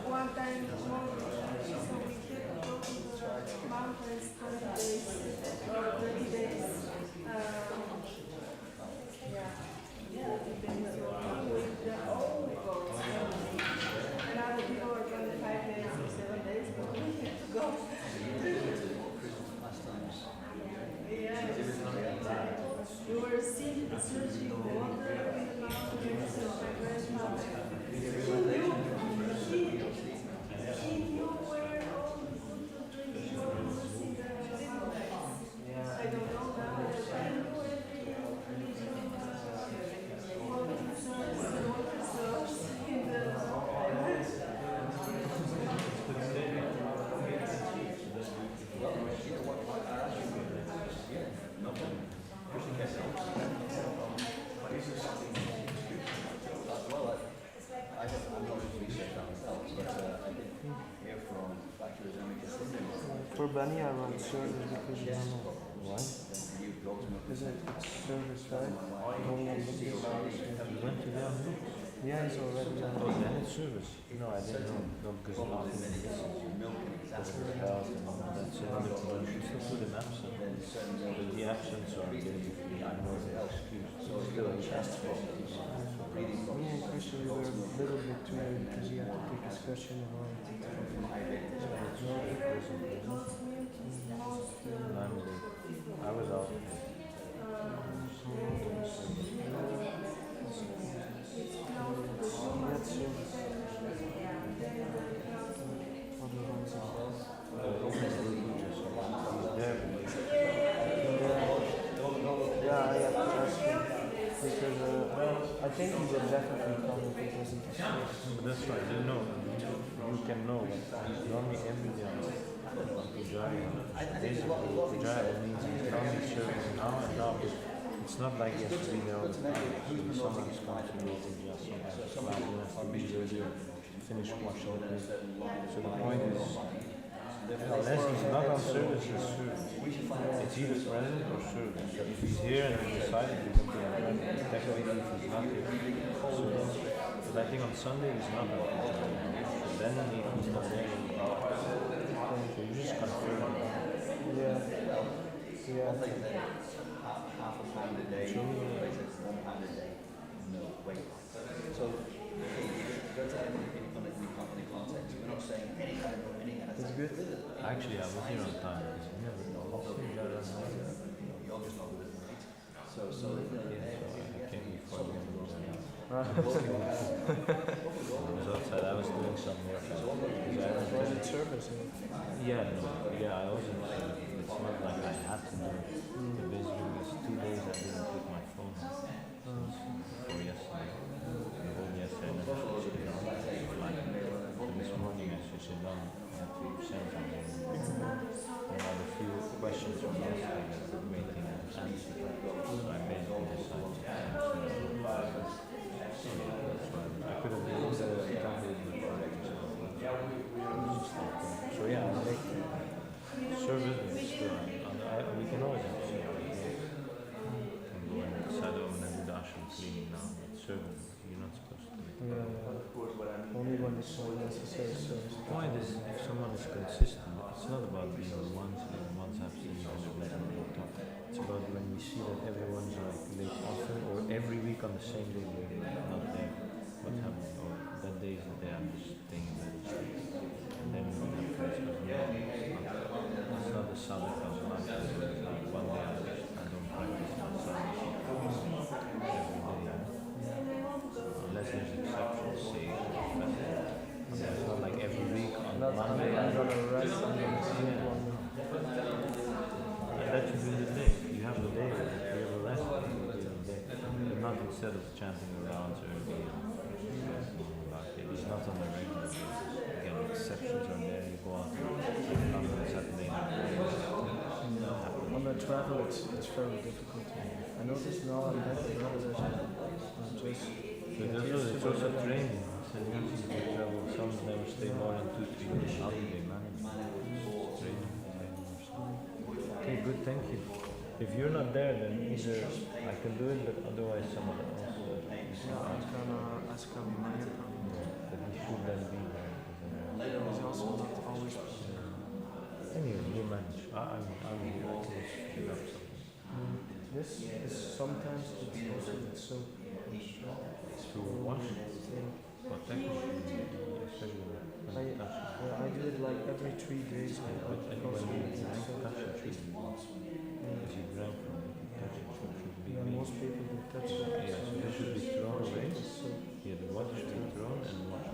One time more, so we can go to the mountains 20 days or 30 days. Yeah, depends on with the old boats. And other people are going 5 days or 7 days, but we have to go. Yeah, we were searching water in the mountains, so my grandmother, she knew where all the good drinking water was in the mountains. I don't know now, but she knew every water source, the water source in the mountains.
For Bunny, I run service because you don't know why. Because it's service, right? Only on Monday.
You went to them?
Yeah, it's already done.
Oh, then it's service. No, I didn't know. No, because after this is health and all that. So other people you still do the maps. But the absence or I know the excuse. So still he has to
Me and Christian, we were a little bit too late because he had to take his question around.
I was out.
That's service. Otherwise, yeah, I have to ask him because I think he would definitely come if it wasn't a service.
But that's right, you know, you can know that normally every day on Pujari, basically Pujari means he's only serving now and now, but it's not like he has to be there all the time. So someone's contributing just sometimes he has to be there, finish washing the plate. So the point is, unless he's not on service, he's serving. It's either present or service. So if he's here and he decided to come to the present, technically if he's not here, service. But I think on Sunday he's not on Pujari. So then if he's not there, so you just confirm it.
Yeah. Yeah.
Half a pound a day, £1 a day, no weight. So, go to any context. We're not saying any kind of
That's good.
Actually, I was here on time because you never know.
you're just not with it, right? So
I came before the end of the day. I was outside, I was doing some work.
Was it service?
Yeah, I also it's not like I had to do it. But basically, it's 2 days I didn't put my phone on. For yesterday. The whole yesterday, and then I switched it on. So this morning I switched it on. I had to send something. I had a few questions from yesterday that were waiting on answer. So I basically decided to answer them. I could have used the so yeah, I like service is still we can always have service. Can go and decide I'm gonna do the ashram cleaning now, but service you're not supposed to do it.
Yeah. Only when it's so necessary service.
The point is if someone is consistent, it's not about being once absent and letting them talk. It's about when we see that everyone's like late often or every week on the same day they're not there. What's happening? Or that day is the day I'm just staying in bed. And then we have Christmas. It's not the Sabbath of life. It's not one day I don't practice on Sunday. Every day. Unless there's exceptions, say, it's not like every week on Monday.
I'm gonna rest, I'm gonna sleep one.
And that should be the day. You have the day, you have a rest, you have the day. But not instead of chanting around early and back. not on a regular basis. Again, exceptions are there. You go out on Saturday night.
On the travel, it's very difficult. I notice now I'm back in Radhadesh. I'm just
It's also training. So you have to travel. Some never stay more than 2-3 days. How do they manage? Training. Okay, good. Thank you. If you're not there, then either I can do it, but otherwise someone else.
I'm gonna ask him my
But he should then be there.
He's also not always.
Anyway, you manage. I'm here. I can just fill up something.
This is sometimes it's so.
It's to wash. But technically, especially when you touch it.
I do it like every 3 days.
But anyway, when you touch it, should be if you drank from it, you touch it, so it should be
Yeah, most people do touch it.
Yeah, so this should be thrown away.
So
Yeah, the water should be thrown and washed.